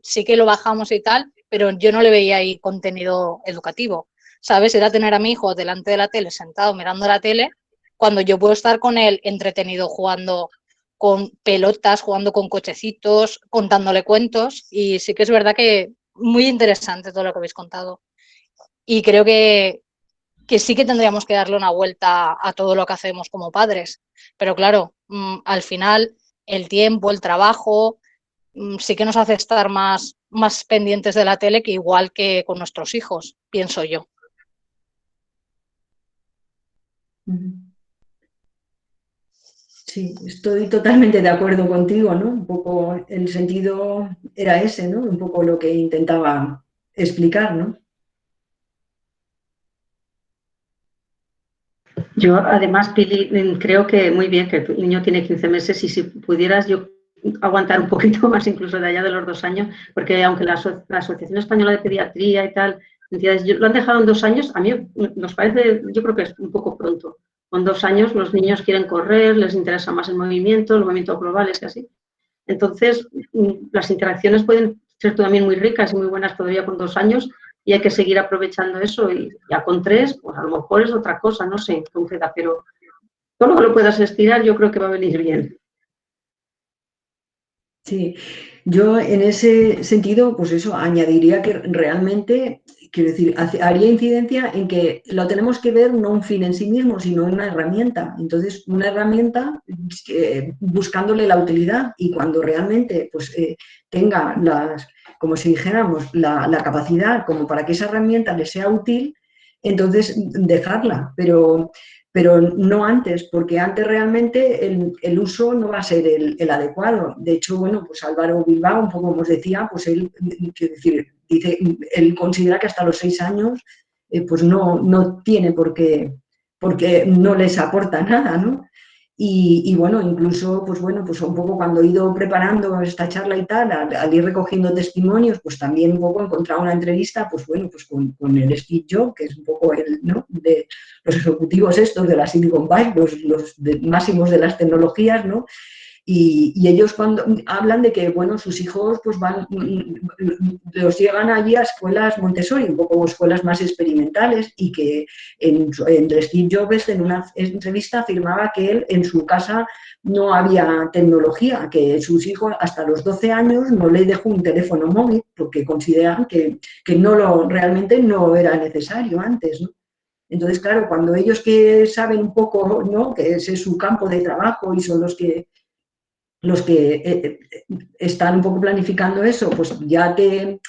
sí que lo bajamos y tal, pero yo no le veía ahí contenido educativo, ¿sabes? Era tener a mi hijo delante de la tele, sentado mirando la tele, cuando yo puedo estar con él entretenido jugando con pelotas, jugando con cochecitos, contándole cuentos, y sí que es verdad que muy interesante todo lo que habéis contado. Y creo que sí que tendríamos que darle una vuelta a todo lo que hacemos como padres. Pero claro, al final el tiempo, el trabajo, sí que nos hace estar más pendientes de la tele que igual que con nuestros hijos, pienso yo. Sí, estoy totalmente de acuerdo contigo, ¿no? Un poco el sentido era ese, ¿no? Un poco lo que intentaba explicar, ¿no? Yo, además, Pili, creo que muy bien que tu niño tiene 15 meses y si pudieras yo aguantar un poquito más, incluso de allá de los 2 años, porque aunque la Asociación Española de Pediatría y tal, entidades, lo han dejado en 2 años, a mí nos parece, yo creo que es un poco pronto. Con 2 años los niños quieren correr, les interesa más el movimiento global es que así. Entonces, las interacciones pueden ser también muy ricas y muy buenas todavía con 2 años y hay que seguir aprovechando eso y ya con 3, pues a lo mejor es otra cosa, no sé, concreta, pero todo lo que lo puedas estirar yo creo que va a venir bien. Sí, yo en ese sentido, pues eso, añadiría que realmente, quiero decir, haría incidencia en que lo tenemos que ver no un fin en sí mismo, sino una herramienta. Entonces, una herramienta buscándole la utilidad y cuando realmente pues, tenga como si dijéramos, la capacidad como para que esa herramienta le sea útil, entonces dejarla, pero no antes, porque antes realmente el uso no va a ser el adecuado. De hecho, bueno, pues Álvaro Bilbao, un poco como os decía, pues él, dice, él considera que hasta los 6 años pues no tiene porque no les aporta nada, ¿no? Y bueno, incluso, pues bueno, pues un poco cuando he ido preparando esta charla y tal, al ir recogiendo testimonios, pues también un poco he encontrado una entrevista, pues bueno, pues con el Steve Jobs, que es un poco el, ¿no? De los ejecutivos estos de la Silicon Valley, los máximos de las tecnologías, ¿no? Y ellos cuando hablan de que, bueno, sus hijos pues los llevan allí a escuelas Montessori, un poco escuelas más experimentales y que en Steve Jobs en una entrevista afirmaba que él en su casa no había tecnología, que sus hijos hasta los 12 años no le dejó un teléfono móvil porque consideran que realmente no era necesario antes, ¿no? Entonces, claro, cuando ellos que saben un poco, ¿no?, que ese es su campo de trabajo y son los que están un poco planificando eso, pues ya te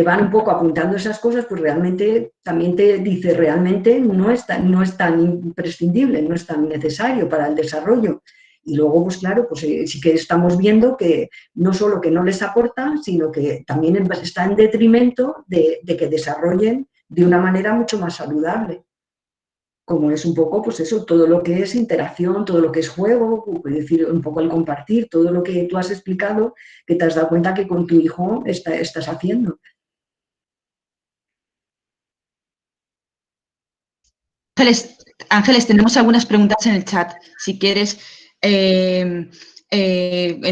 van un poco apuntando esas cosas, pues realmente también te dice, realmente no es tan imprescindible, no es tan necesario para el desarrollo. Y luego, pues claro, pues sí que estamos viendo que no solo que no les aporta, sino que también está en detrimento de que desarrollen de una manera mucho más saludable. Como es un poco, pues eso, todo lo que es interacción, todo lo que es juego, es decir, un poco el compartir, todo lo que tú has explicado, que te has dado cuenta que con tu hijo estás haciendo. Ángeles, tenemos algunas preguntas en el chat. Si quieres, en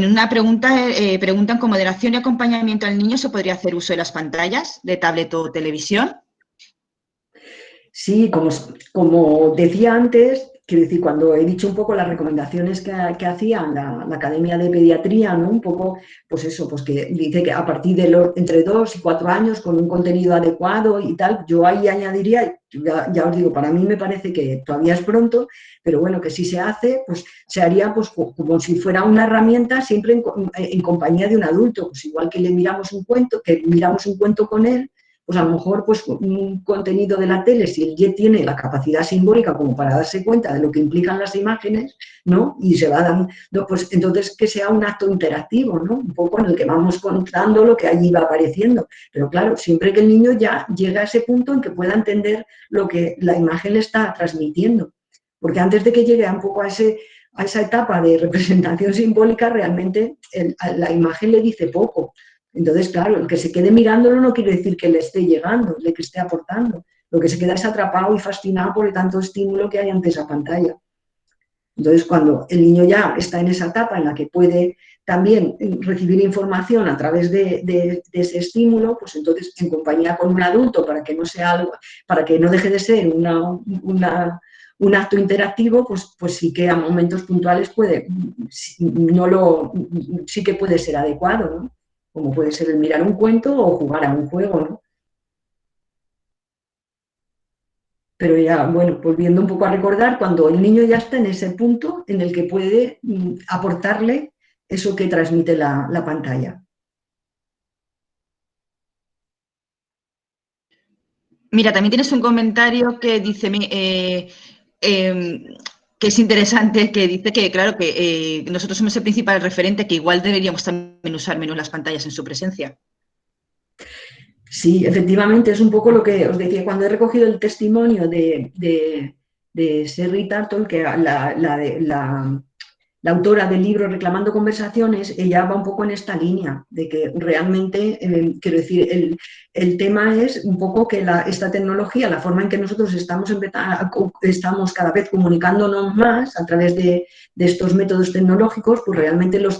una pregunta preguntan, ¿con moderación y acompañamiento al niño se podría hacer uso de las pantallas de tablet o televisión? Sí, como decía antes, quiero decir, cuando he dicho un poco las recomendaciones que hacía la Academia de Pediatría, ¿no? Un poco, pues eso, pues que dice que a partir de entre 2 y 4 años con un contenido adecuado y tal, yo ahí añadiría, ya os digo, para mí me parece que todavía es pronto, pero bueno, que si se hace, pues se haría pues como si fuera una herramienta siempre en compañía de un adulto, pues igual que le miramos un cuento, que miramos un cuento con él, pues a lo mejor pues un contenido de la tele, si él ya tiene la capacidad simbólica como para darse cuenta de lo que implican las imágenes, ¿no? Y se va dando, pues entonces que sea un acto interactivo, ¿no? Un poco en el que vamos contando lo que allí va apareciendo. Pero claro, siempre que el niño ya llega a ese punto en que pueda entender lo que la imagen le está transmitiendo. Porque antes de que llegue un poco a esa etapa de representación simbólica, realmente la imagen le dice poco. Entonces, claro, el que se quede mirándolo no quiere decir que le esté llegando, le que esté aportando. Lo que se queda es atrapado y fascinado por el tanto estímulo que hay ante esa pantalla. Entonces, cuando el niño ya está en esa etapa en la que puede también recibir información a través de ese estímulo, pues entonces en compañía con un adulto para que no sea algo, para que no deje de ser un acto interactivo, pues sí que a momentos puntuales sí que puede ser adecuado, ¿no? Como puede ser el mirar un cuento o jugar a un juego, ¿no? Pero ya, bueno, volviendo un poco a recordar, cuando el niño ya está en ese punto en el que puede aportarle eso que transmite la pantalla. Mira, también tienes un comentario que dice que es interesante, que dice que, claro, que nosotros somos el principal referente, que igual deberíamos también usar menos las pantallas en su presencia. Sí, efectivamente, es un poco lo que os decía cuando he recogido el testimonio de Sherry Turtle, que la autora del libro Reclamando Conversaciones, ella va un poco en esta línea, de que realmente, quiero decir, el tema es un poco que esta tecnología, la forma en que nosotros estamos cada vez comunicándonos más a través de estos métodos tecnológicos, pues realmente lo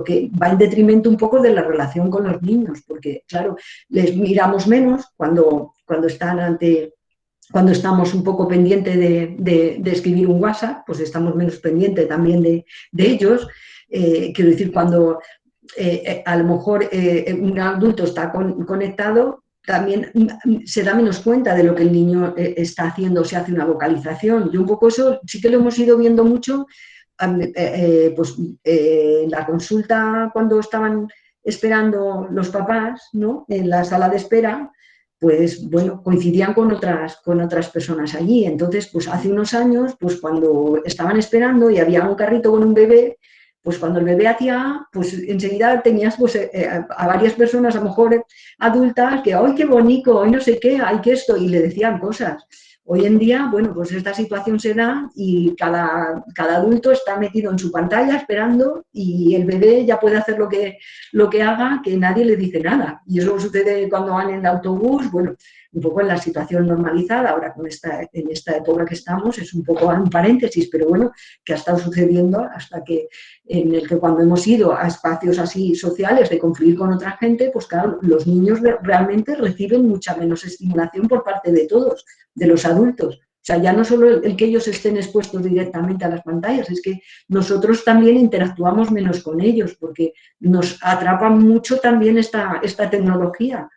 que va en detrimento un poco de la relación con los niños, porque claro, les miramos menos cuando estamos un poco pendientes de escribir un WhatsApp, pues estamos menos pendientes también de ellos. Quiero decir, cuando a lo mejor un adulto está conectado, también se da menos cuenta de lo que el niño está haciendo, se hace una vocalización. Y un poco eso sí que lo hemos ido viendo mucho, pues en la consulta cuando estaban esperando los papás, ¿no? En la sala de espera, pues bueno, coincidían con otras personas allí. Entonces, pues hace unos años, pues cuando estaban esperando y había un carrito con un bebé, pues cuando el bebé hacía, pues enseguida tenías pues, a varias personas, a lo mejor adultas, que ¡ay, qué bonito! ¡Ay, no sé qué! ¡Ay, qué esto! Y le decían cosas. Hoy en día, bueno, pues esta situación se da y cada adulto está metido en su pantalla esperando y el bebé ya puede hacer lo que haga, que nadie le dice nada. Y eso sucede cuando van en el autobús, bueno, un poco en la situación normalizada, ahora en esta época que estamos, es un poco un paréntesis, pero bueno, que ha estado sucediendo hasta que en el que cuando hemos ido a espacios así sociales de confluir con otra gente, pues claro, los niños realmente reciben mucha menos estimulación por parte de todos, de los adultos. O sea, ya no solo el que ellos estén expuestos directamente a las pantallas, es que nosotros también interactuamos menos con ellos, porque nos atrapa mucho también esta tecnología,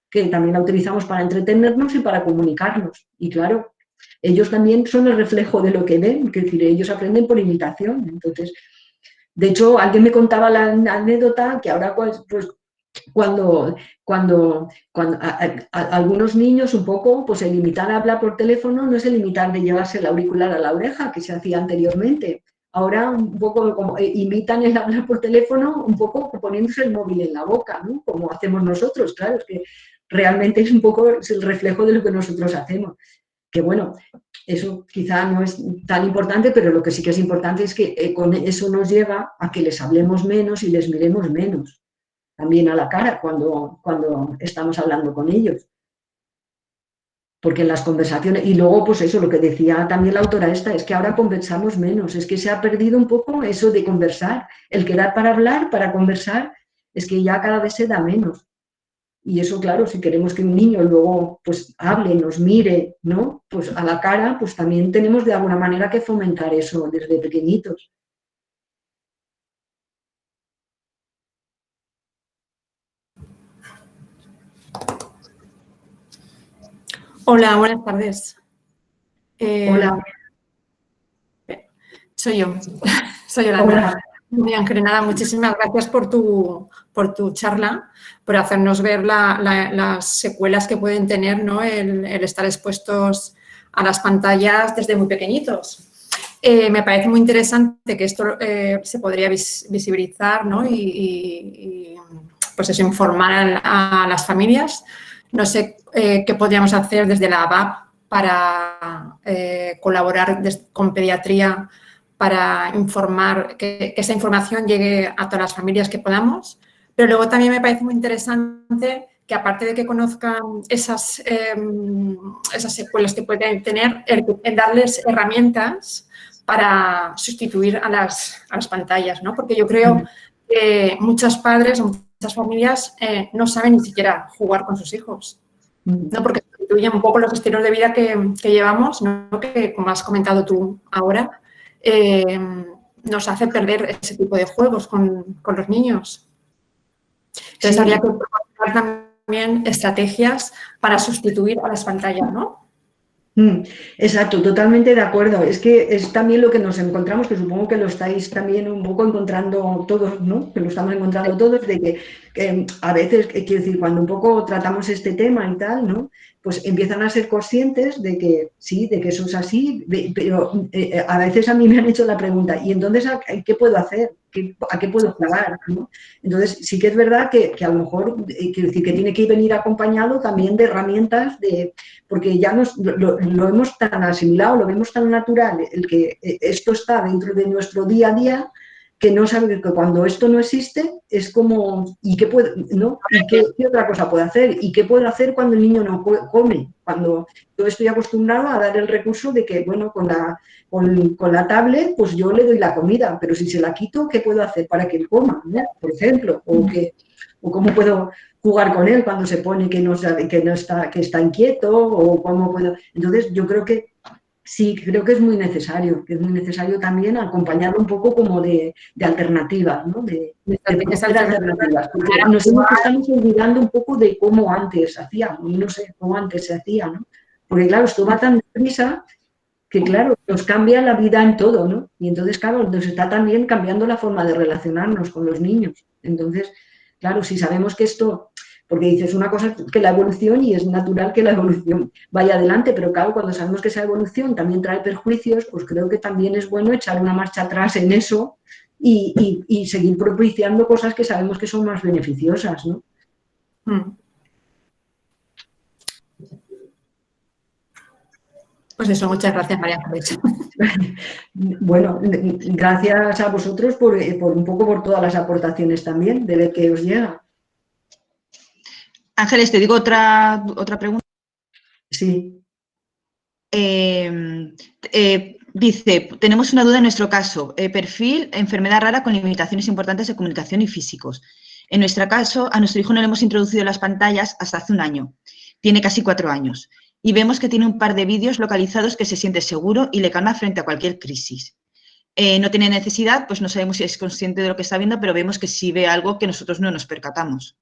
que también la utilizamos para entretenernos y para comunicarnos. Y claro, ellos también son el reflejo de lo que ven, es decir, ellos aprenden por imitación. Entonces, de hecho, alguien me contaba la anécdota que ahora pues cuando algunos niños un poco pues se limitan a hablar por teléfono, no es el limitar de llevarse el auricular a la oreja, que se hacía anteriormente. Ahora un poco como imitan el hablar por teléfono, un poco poniéndose el móvil en la boca, ¿no? Como hacemos nosotros, claro, es que realmente es un poco el reflejo de lo que nosotros hacemos. Que bueno, eso quizá no es tan importante, pero lo que sí que es importante es que con eso nos lleva a que les hablemos menos y les miremos menos también a la cara cuando estamos hablando con ellos. Porque en las conversaciones, y luego pues eso, lo que decía también la autora esta, es que ahora conversamos menos, es que se ha perdido un poco eso de conversar, el quedar para hablar, para conversar, es que ya cada vez se da menos. Y eso, claro, si queremos que un niño luego pues hable, nos mire, ¿no? Pues a la cara, pues también tenemos de alguna manera que fomentar eso desde pequeñitos. Hola, buenas tardes. Hola. Soy yo, soy Yolanda. Hola. Muy bien, nada, muchísimas gracias por tu charla, por hacernos ver las secuelas que pueden tener, ¿no? el estar expuestos a las pantallas desde muy pequeñitos. Me parece muy interesante que esto se podría visibilizar, ¿no? y pues eso, informar a las familias. No sé qué podríamos hacer desde la ABAP para colaborar con pediatría para informar, que esa información llegue a todas las familias que podamos. Pero luego también me parece muy interesante que aparte de que conozcan esas secuelas que pueden tener, el darles herramientas para sustituir a las pantallas, ¿no? Porque yo creo que muchos padres o muchas familias no saben ni siquiera jugar con sus hijos, ¿no? Porque sustituyen un poco los estilos de vida que llevamos, ¿no? Que, como has comentado tú ahora, nos hace perder ese tipo de juegos con los niños. Entonces, sí, habría que proporcionar también estrategias para sustituir a las pantallas, ¿no? Exacto, totalmente de acuerdo. Es que es también lo que nos encontramos, que supongo que lo estáis también un poco encontrando todos, ¿no? Que lo estamos encontrando todos, de que a veces, quiero decir, cuando un poco tratamos este tema y tal, ¿no? Pues empiezan a ser conscientes de que sí, de que eso es así, pero a veces a mí me han hecho la pregunta, ¿y entonces qué puedo hacer? ¿A qué puedo jugar? ¿No? Entonces sí que es verdad que a lo mejor, quiero decir, que tiene que venir acompañado también de herramientas, porque ya lo hemos tan asimilado, lo vemos tan natural, el que esto está dentro de nuestro día a día, que no sabe que cuando esto no existe es como, ¿y qué puedo, no? ¿Y qué otra cosa puedo hacer? ¿Y qué puedo hacer cuando el niño no come? Cuando yo estoy acostumbrada a dar el recurso de que, bueno, con la tablet, pues yo le doy la comida, pero si se la quito, ¿qué puedo hacer para que él coma, ¿no? Por ejemplo, o cómo puedo jugar con él cuando se pone que no sabe, que está inquieto, o cómo puedo. Entonces, yo creo que sí, creo que es muy necesario también acompañarlo un poco como de alternativas, ¿no? De alternativas, porque estamos olvidando un poco de cómo antes hacíamos, no sé, cómo antes se hacía, ¿no? Porque claro, esto va tan deprisa que claro, nos cambia la vida en todo, ¿no? Y entonces, claro, nos está también cambiando la forma de relacionarnos con los niños. Entonces, claro, si sabemos que esto, porque dices una cosa que la evolución, y es natural que la evolución vaya adelante, pero claro, cuando sabemos que esa evolución también trae perjuicios, pues creo que también es bueno echar una marcha atrás en eso y seguir propiciando cosas que sabemos que son más beneficiosas, ¿no? Pues eso, muchas gracias, María Ángeles. Bueno, gracias a vosotros por un poco por todas las aportaciones también, de ver qué os llega. Ángeles, te digo otra pregunta. Sí. Dice, tenemos una duda en nuestro caso, perfil, enfermedad rara con limitaciones importantes de comunicación y físicos. En nuestro caso, a nuestro hijo no le hemos introducido las pantallas hasta hace un año, tiene casi 4 años, y vemos que tiene un par de vídeos localizados que se siente seguro y le calma frente a cualquier crisis. No tiene necesidad, pues no sabemos si es consciente de lo que está viendo, pero vemos que sí ve algo que nosotros no nos percatamos.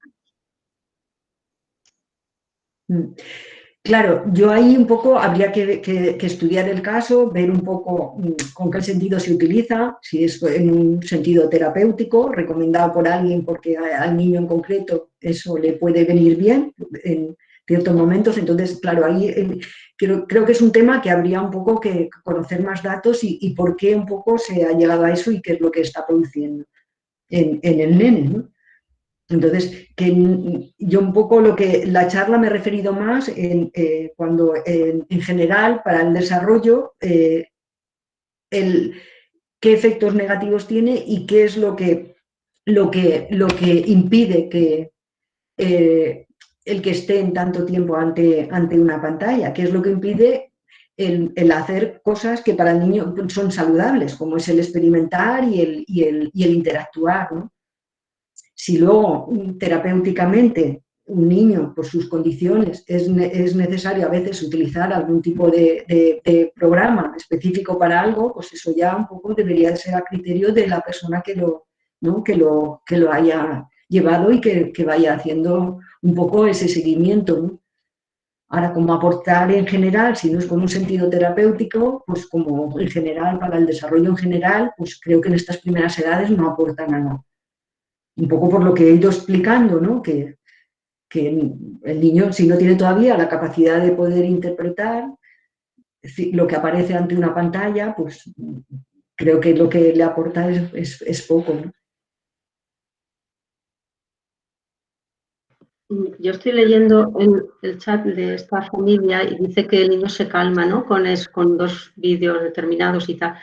Claro, yo ahí un poco habría que estudiar el caso, ver un poco con qué sentido se utiliza, si es en un sentido terapéutico, recomendado por alguien porque al niño en concreto eso le puede venir bien en ciertos momentos. Entonces, claro, ahí creo que es un tema que habría un poco que conocer más datos y por qué un poco se ha llegado a eso y qué es lo que está produciendo en el nene, ¿no? Entonces, que yo un poco la charla me he referido más cuando en general para el desarrollo, qué efectos negativos tiene y qué es lo que impide que el que esté en tanto tiempo ante una pantalla, qué es lo que impide el hacer cosas que para el niño son saludables, como es el experimentar y el interactuar, ¿no? Si luego terapéuticamente un niño, por sus condiciones, es necesario a veces utilizar algún tipo de programa específico para algo, pues eso ya un poco debería de ser a criterio de la persona que lo, ¿no? que lo haya llevado y que vaya haciendo un poco ese seguimiento, ¿no? Ahora, como aportar en general, si no es con un sentido terapéutico, pues como en general, para el desarrollo en general, pues creo que en estas primeras edades no aporta nada. Un poco por lo que he ido explicando, ¿no? Que el niño, si no tiene todavía la capacidad de poder interpretar lo que aparece ante una pantalla, pues creo que lo que le aporta es poco, ¿no? Yo estoy leyendo el chat de esta familia y dice que el niño se calma, ¿no? Con 2 vídeos determinados y tal.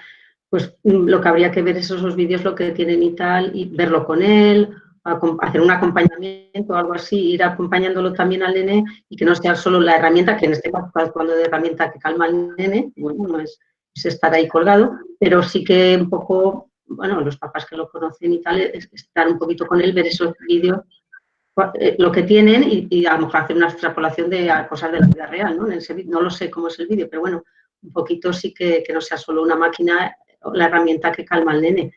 Pues lo que habría que ver es esos vídeos, lo que tienen y tal, y verlo con él, hacer un acompañamiento o algo así, ir acompañándolo también al nene y que no sea solo la herramienta, que en este caso cuando de herramienta que calma al nene, bueno, no es estar ahí colgado, pero sí que un poco, bueno, los papás que lo conocen y tal, es estar un poquito con él, ver esos vídeos, lo que tienen y a lo mejor hacer una extrapolación de cosas de la vida real, ¿no? No lo sé cómo es el vídeo, pero bueno, un poquito sí que no sea solo una máquina, la herramienta que calma al nene,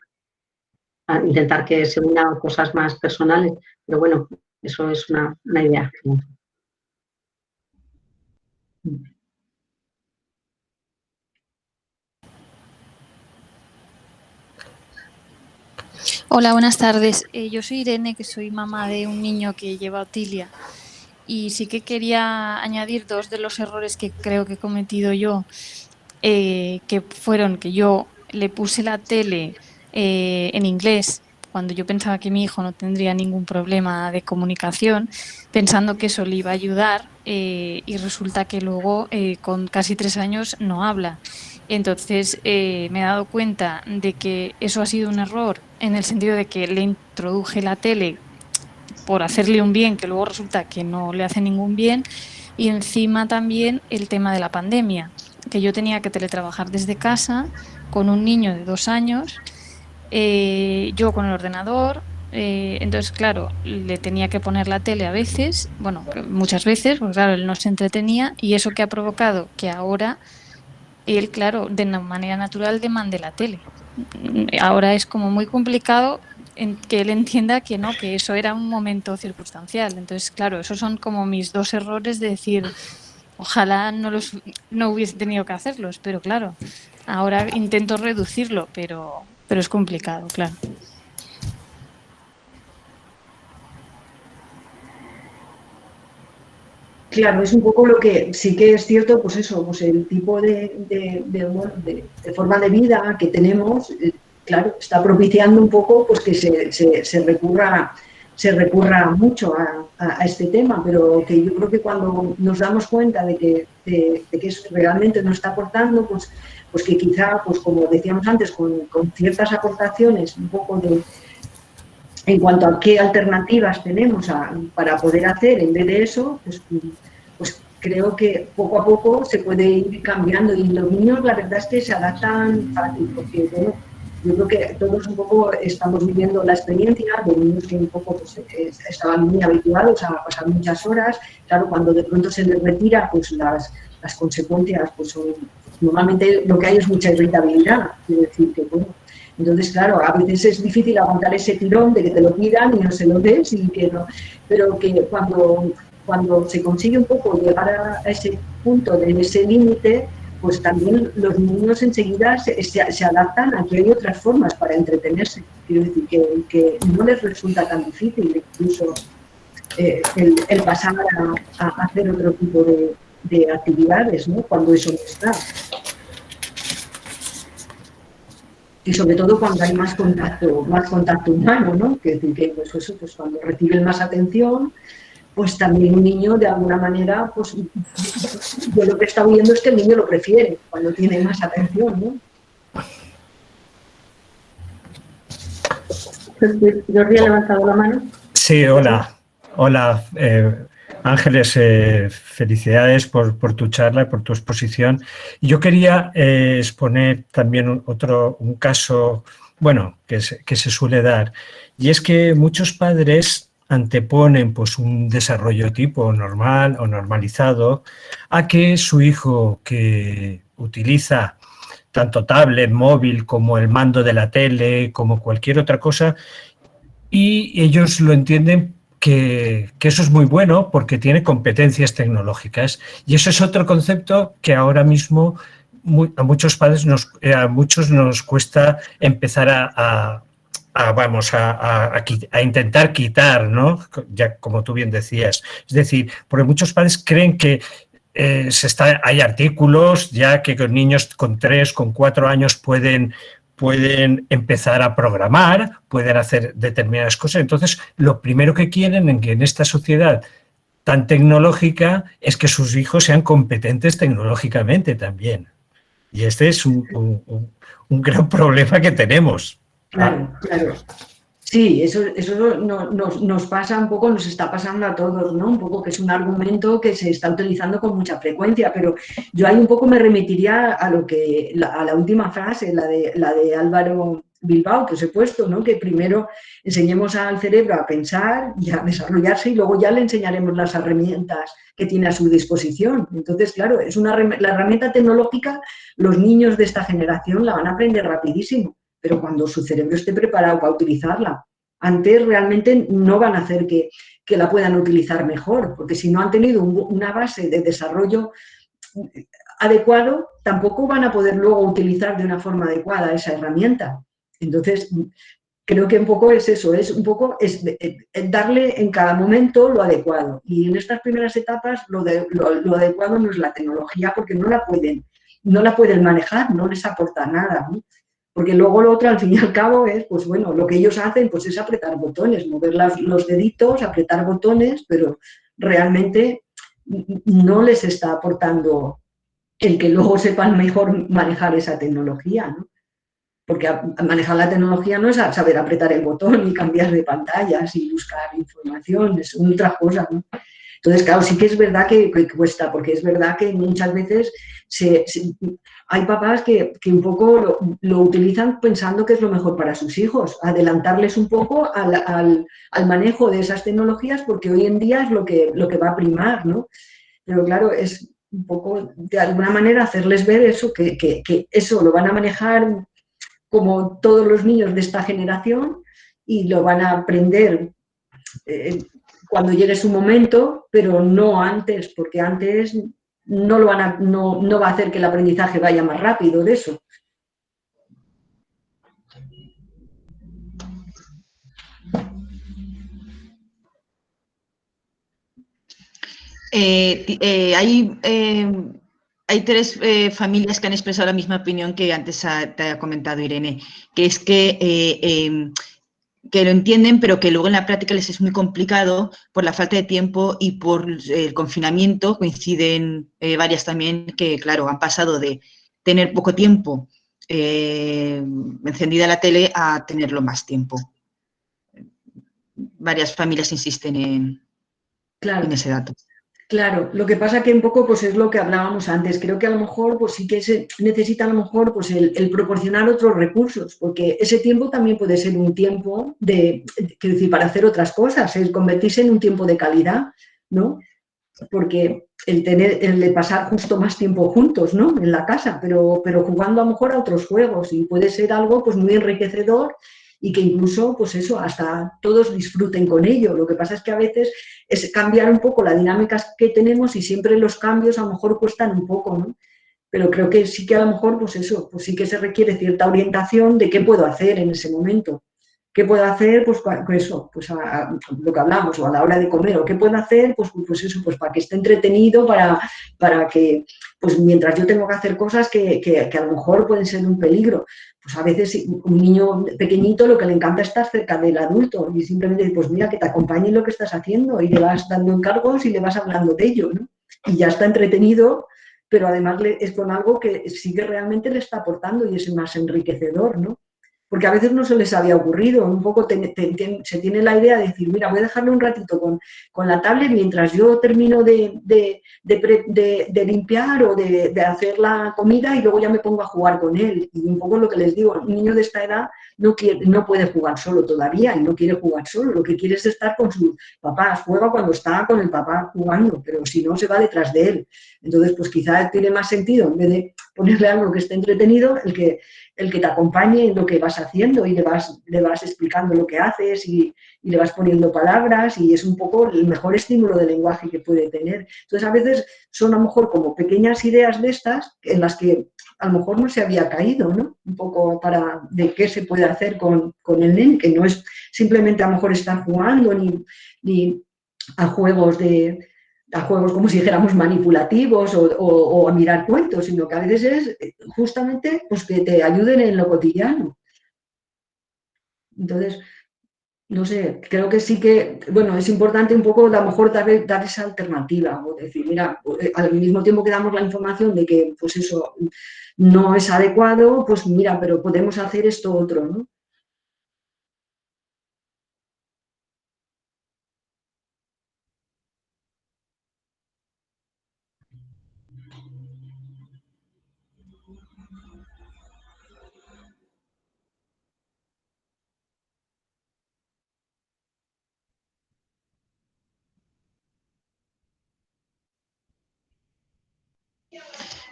a intentar que se unan cosas más personales, pero bueno, eso es una idea. Hola, buenas tardes. Yo soy Irene, que soy mamá de un niño que lleva Otilia. Y sí que quería añadir 2 de los errores que creo que he cometido yo, que fueron que yo le puse la tele en inglés cuando yo pensaba que mi hijo no tendría ningún problema de comunicación, pensando que eso le iba a ayudar, y resulta que luego con casi 3 años no habla. Entonces me he dado cuenta de que eso ha sido un error en el sentido de que le introduje la tele por hacerle un bien que luego resulta que no le hace ningún bien, y encima también el tema de la pandemia, que yo tenía que teletrabajar desde casa con un niño de 2 años, yo con el ordenador, entonces claro, le tenía que poner la tele a veces, bueno, muchas veces, porque claro, él no se entretenía, y eso que ha provocado que ahora él, claro, de una manera natural demande la tele. Ahora es como muy complicado que él entienda que no, que eso era un momento circunstancial. Entonces, claro, esos son como mis 2 errores de decir, ojalá no hubiese tenido que hacerlos, pero claro, ahora intento reducirlo, pero es complicado, claro. Claro, es un poco lo que sí que es cierto, pues eso, pues el tipo de forma de vida que tenemos, claro, está propiciando un poco pues que se recurra mucho a este tema, pero que yo creo que cuando nos damos cuenta de que eso realmente nos está aportando, pues que quizá, pues como decíamos antes, con ciertas aportaciones, un poco en cuanto a qué alternativas tenemos para poder hacer en vez de eso, pues creo que poco a poco se puede ir cambiando y los niños la verdad es que se adaptan fácil, porque bueno, yo creo que todos un poco estamos viviendo la experiencia de niños que un poco pues, estaban muy habituados a pasar muchas horas, claro, cuando de pronto se les retira, pues las consecuencias pues son, normalmente lo que hay es mucha irritabilidad, quiero decir que bueno, entonces, claro, a veces es difícil aguantar ese tirón de que te lo pidan y no se lo des, y que no, pero que cuando se consigue un poco llegar a ese punto, de ese límite, pues también los niños enseguida se adaptan a que hay otras formas para entretenerse. Quiero decir, que no les resulta tan difícil incluso el pasar a hacer otro tipo de actividades, ¿no? Cuando eso no está. Y sobre todo cuando hay más contacto humano, ¿no? Que decir que pues eso, pues cuando reciben más atención, pues también un niño de alguna manera, pues yo lo que he estado viendo es que el niño lo prefiere cuando tiene más atención, ¿no? Jordi ha levantado la mano. Sí, hola. Hola, Ángeles, felicidades por tu charla y por tu exposición. Y yo quería exponer también un caso, bueno, que se suele dar, y es que muchos padres anteponen pues un desarrollo tipo normal o normalizado a que su hijo, que utiliza tanto tablet, móvil, como el mando de la tele, como cualquier otra cosa, y ellos lo entienden que eso es muy bueno porque tiene competencias tecnológicas. Y eso es otro concepto que ahora mismo a muchos padres, a muchos nos cuesta empezar a intentar quitar, ¿no? Ya como tú bien decías. Es decir, porque muchos padres creen que hay artículos ya que con niños con 3, con 4 años pueden empezar a programar, pueden hacer determinadas cosas. Entonces, lo primero que quieren en esta sociedad tan tecnológica es que sus hijos sean competentes tecnológicamente también. Y este es un gran problema que tenemos. Claro, claro. Sí, eso nos pasa un poco, nos está pasando a todos, ¿no? Un poco que es un argumento que se está utilizando con mucha frecuencia, pero yo ahí un poco me remitiría a la última frase, la de Álvaro Bilbao, que os he puesto, ¿no? Que primero enseñemos al cerebro a pensar y a desarrollarse y luego ya le enseñaremos las herramientas que tiene a su disposición. Entonces, claro, la herramienta tecnológica, los niños de esta generación la van a aprender rapidísimo, pero cuando su cerebro esté preparado para utilizarla. Antes realmente no van a hacer que la puedan utilizar mejor, porque si no han tenido una base de desarrollo adecuado, tampoco van a poder luego utilizar de una forma adecuada esa herramienta. Entonces, creo que un poco es eso, es darle en cada momento lo adecuado. Y en estas primeras etapas lo adecuado no es la tecnología, porque no la pueden manejar, no les aporta nada, ¿no? Porque luego lo otro, al fin y al cabo, es, pues bueno, lo que ellos hacen pues es apretar botones, mover los deditos, apretar botones, pero realmente no les está aportando el que luego sepan mejor manejar esa tecnología, ¿no? Porque manejar la tecnología no es saber apretar el botón y cambiar de pantallas y buscar información, es otra cosa, ¿no? Entonces, claro, sí que es verdad que cuesta, porque es verdad que muchas veces hay papás que un poco lo utilizan pensando que es lo mejor para sus hijos, adelantarles un poco al manejo de esas tecnologías, porque hoy en día es lo que va a primar, ¿no? Pero claro, es un poco, de alguna manera, hacerles ver eso, que eso lo van a manejar como todos los niños de esta generación y lo van a aprender cuando llegue su momento, pero no antes, porque antes no va a hacer que el aprendizaje vaya más rápido de eso. Hay 3 familias que han expresado la misma opinión que antes te ha comentado Irene, que es que lo entienden, pero que luego en la práctica les es muy complicado por la falta de tiempo y por el confinamiento. Coinciden varias también que, claro, han pasado de tener poco tiempo encendida la tele a tenerlo más tiempo. Varias familias insisten en ese dato. Claro, lo que pasa que un poco pues es lo que hablábamos antes. Creo que a lo mejor pues sí que se necesita a lo mejor pues el proporcionar otros recursos, porque ese tiempo también puede ser un tiempo quiero decir, para hacer otras cosas, es convertirse en un tiempo de calidad, ¿no? Porque el de pasar justo más tiempo juntos, ¿no? En la casa, pero jugando a lo mejor a otros juegos, y puede ser algo pues muy enriquecedor y que incluso, pues eso, hasta todos disfruten con ello. Lo que pasa es que a veces es cambiar un poco la dinámica que tenemos y siempre los cambios a lo mejor cuestan un poco, ¿no? Pero creo que sí que a lo mejor, pues eso, pues sí que se requiere cierta orientación de qué puedo hacer en ese momento. ¿Qué puedo hacer? Pues eso, pues lo que hablamos, o a la hora de comer, o qué puedo hacer, pues eso, pues para que esté entretenido, para que, pues mientras yo tengo que hacer cosas que a lo mejor pueden ser un peligro. Pues a veces un niño pequeñito lo que le encanta es estar cerca del adulto y simplemente, pues mira, que te acompañe en lo que estás haciendo y le vas dando encargos y le vas hablando de ello, ¿no? Y ya está entretenido, pero además es con algo que sí que realmente le está aportando y es más enriquecedor, ¿no? porque a veces no se les había ocurrido, un poco se tiene la idea de decir, mira, voy a dejarle un ratito con la tablet mientras yo termino de limpiar o de hacer la comida y luego ya me pongo a jugar con él. Y un poco lo que les digo, un niño de esta edad no puede jugar solo todavía y no quiere jugar solo, lo que quiere es estar con sus papás, juega cuando está con el papá jugando, pero si no se va detrás de él. Entonces, pues quizás tiene más sentido, en vez de ponerle algo que esté entretenido, el que te acompañe en lo que vas haciendo y le vas explicando lo que haces y le vas poniendo palabras y es un poco el mejor estímulo de lenguaje que puede tener. Entonces, a veces son a lo mejor como pequeñas ideas de estas en las que a lo mejor no se había caído, ¿no? Un poco de qué se puede hacer con el nene, que no es simplemente a lo mejor estar jugando ni a juegos como si dijéramos manipulativos o a mirar cuentos, sino que a veces es justamente pues, que te ayuden en lo cotidiano. Entonces, no sé, creo que sí que, bueno, es importante un poco a lo mejor dar esa alternativa, o decir, mira, al mismo tiempo que damos la información de que, pues eso, no es adecuado, pues mira, pero podemos hacer esto otro, ¿no?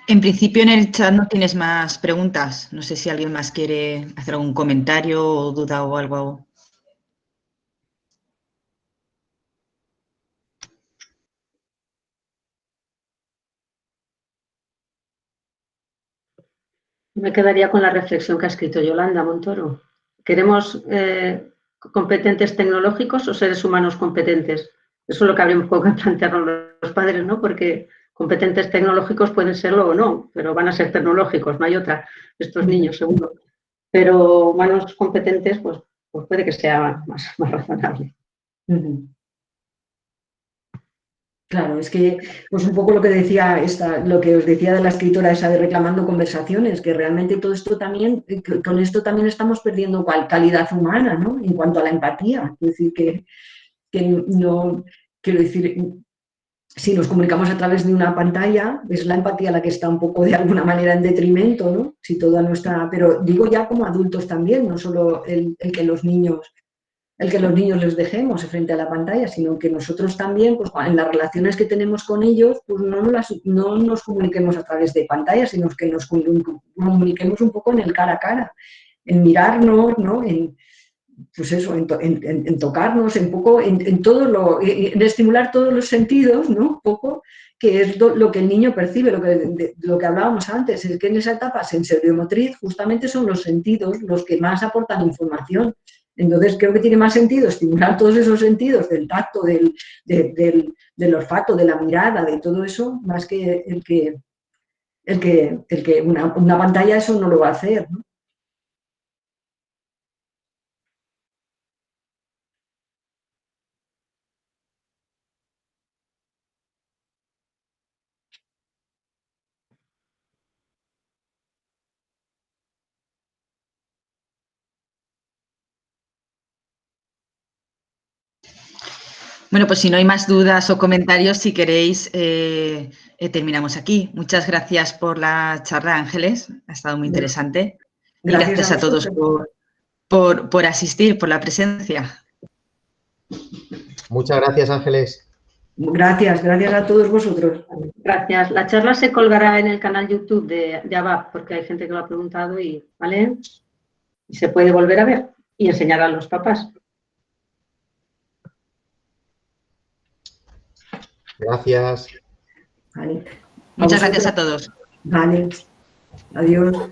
En principio en el chat no tienes más preguntas. No sé si alguien más quiere hacer algún comentario o duda o algo. Me quedaría con la reflexión que ha escrito Yolanda Montoro. ¿Queremos competentes tecnológicos o seres humanos competentes? Eso es lo que habríamos que plantearnos los padres, ¿no? Porque competentes tecnológicos pueden serlo o no, pero van a ser tecnológicos, no hay otra. Estos niños, seguro. Pero humanos competentes, pues puede que sea más razonable. Claro, es que pues un poco lo que decía lo que os decía de la escritora esa de Reclamando Conversaciones, que realmente todo esto también, con esto también estamos perdiendo calidad humana, ¿no? En cuanto a la empatía. Es decir, que no, quiero decir, si nos comunicamos a través de una pantalla, es la empatía la que está un poco de alguna manera en detrimento, ¿no? Si toda nuestra, pero digo ya como adultos también, no solo el que los niños les dejemos frente a la pantalla, sino que nosotros también, pues en las relaciones que tenemos con ellos, pues no nos comuniquemos a través de pantallas, sino que nos comuniquemos un poco en el cara a cara, en mirarnos, ¿no? Pues eso, en tocarnos, en estimular todos los sentidos, ¿no? Un poco, que es lo que el niño percibe, lo que hablábamos antes, es que en esa etapa sensoriomotriz justamente son los sentidos los que más aportan información. Entonces creo que tiene más sentido estimular todos esos sentidos del tacto, del olfato, de la mirada, de todo eso, más que una pantalla eso no lo va a hacer, ¿no? Bueno, pues si no hay más dudas o comentarios, si queréis, terminamos aquí. Muchas gracias por la charla, Ángeles. Ha estado muy interesante. Gracias a todos por asistir, por la presencia. Muchas gracias, Ángeles. Gracias a todos vosotros. Gracias. La charla se colgará en el canal YouTube de ABAP, porque hay gente que lo ha preguntado ¿vale? Y se puede volver a ver y enseñar a los papás. Gracias. Vale. Muchas gracias a todos. Vale. Adiós.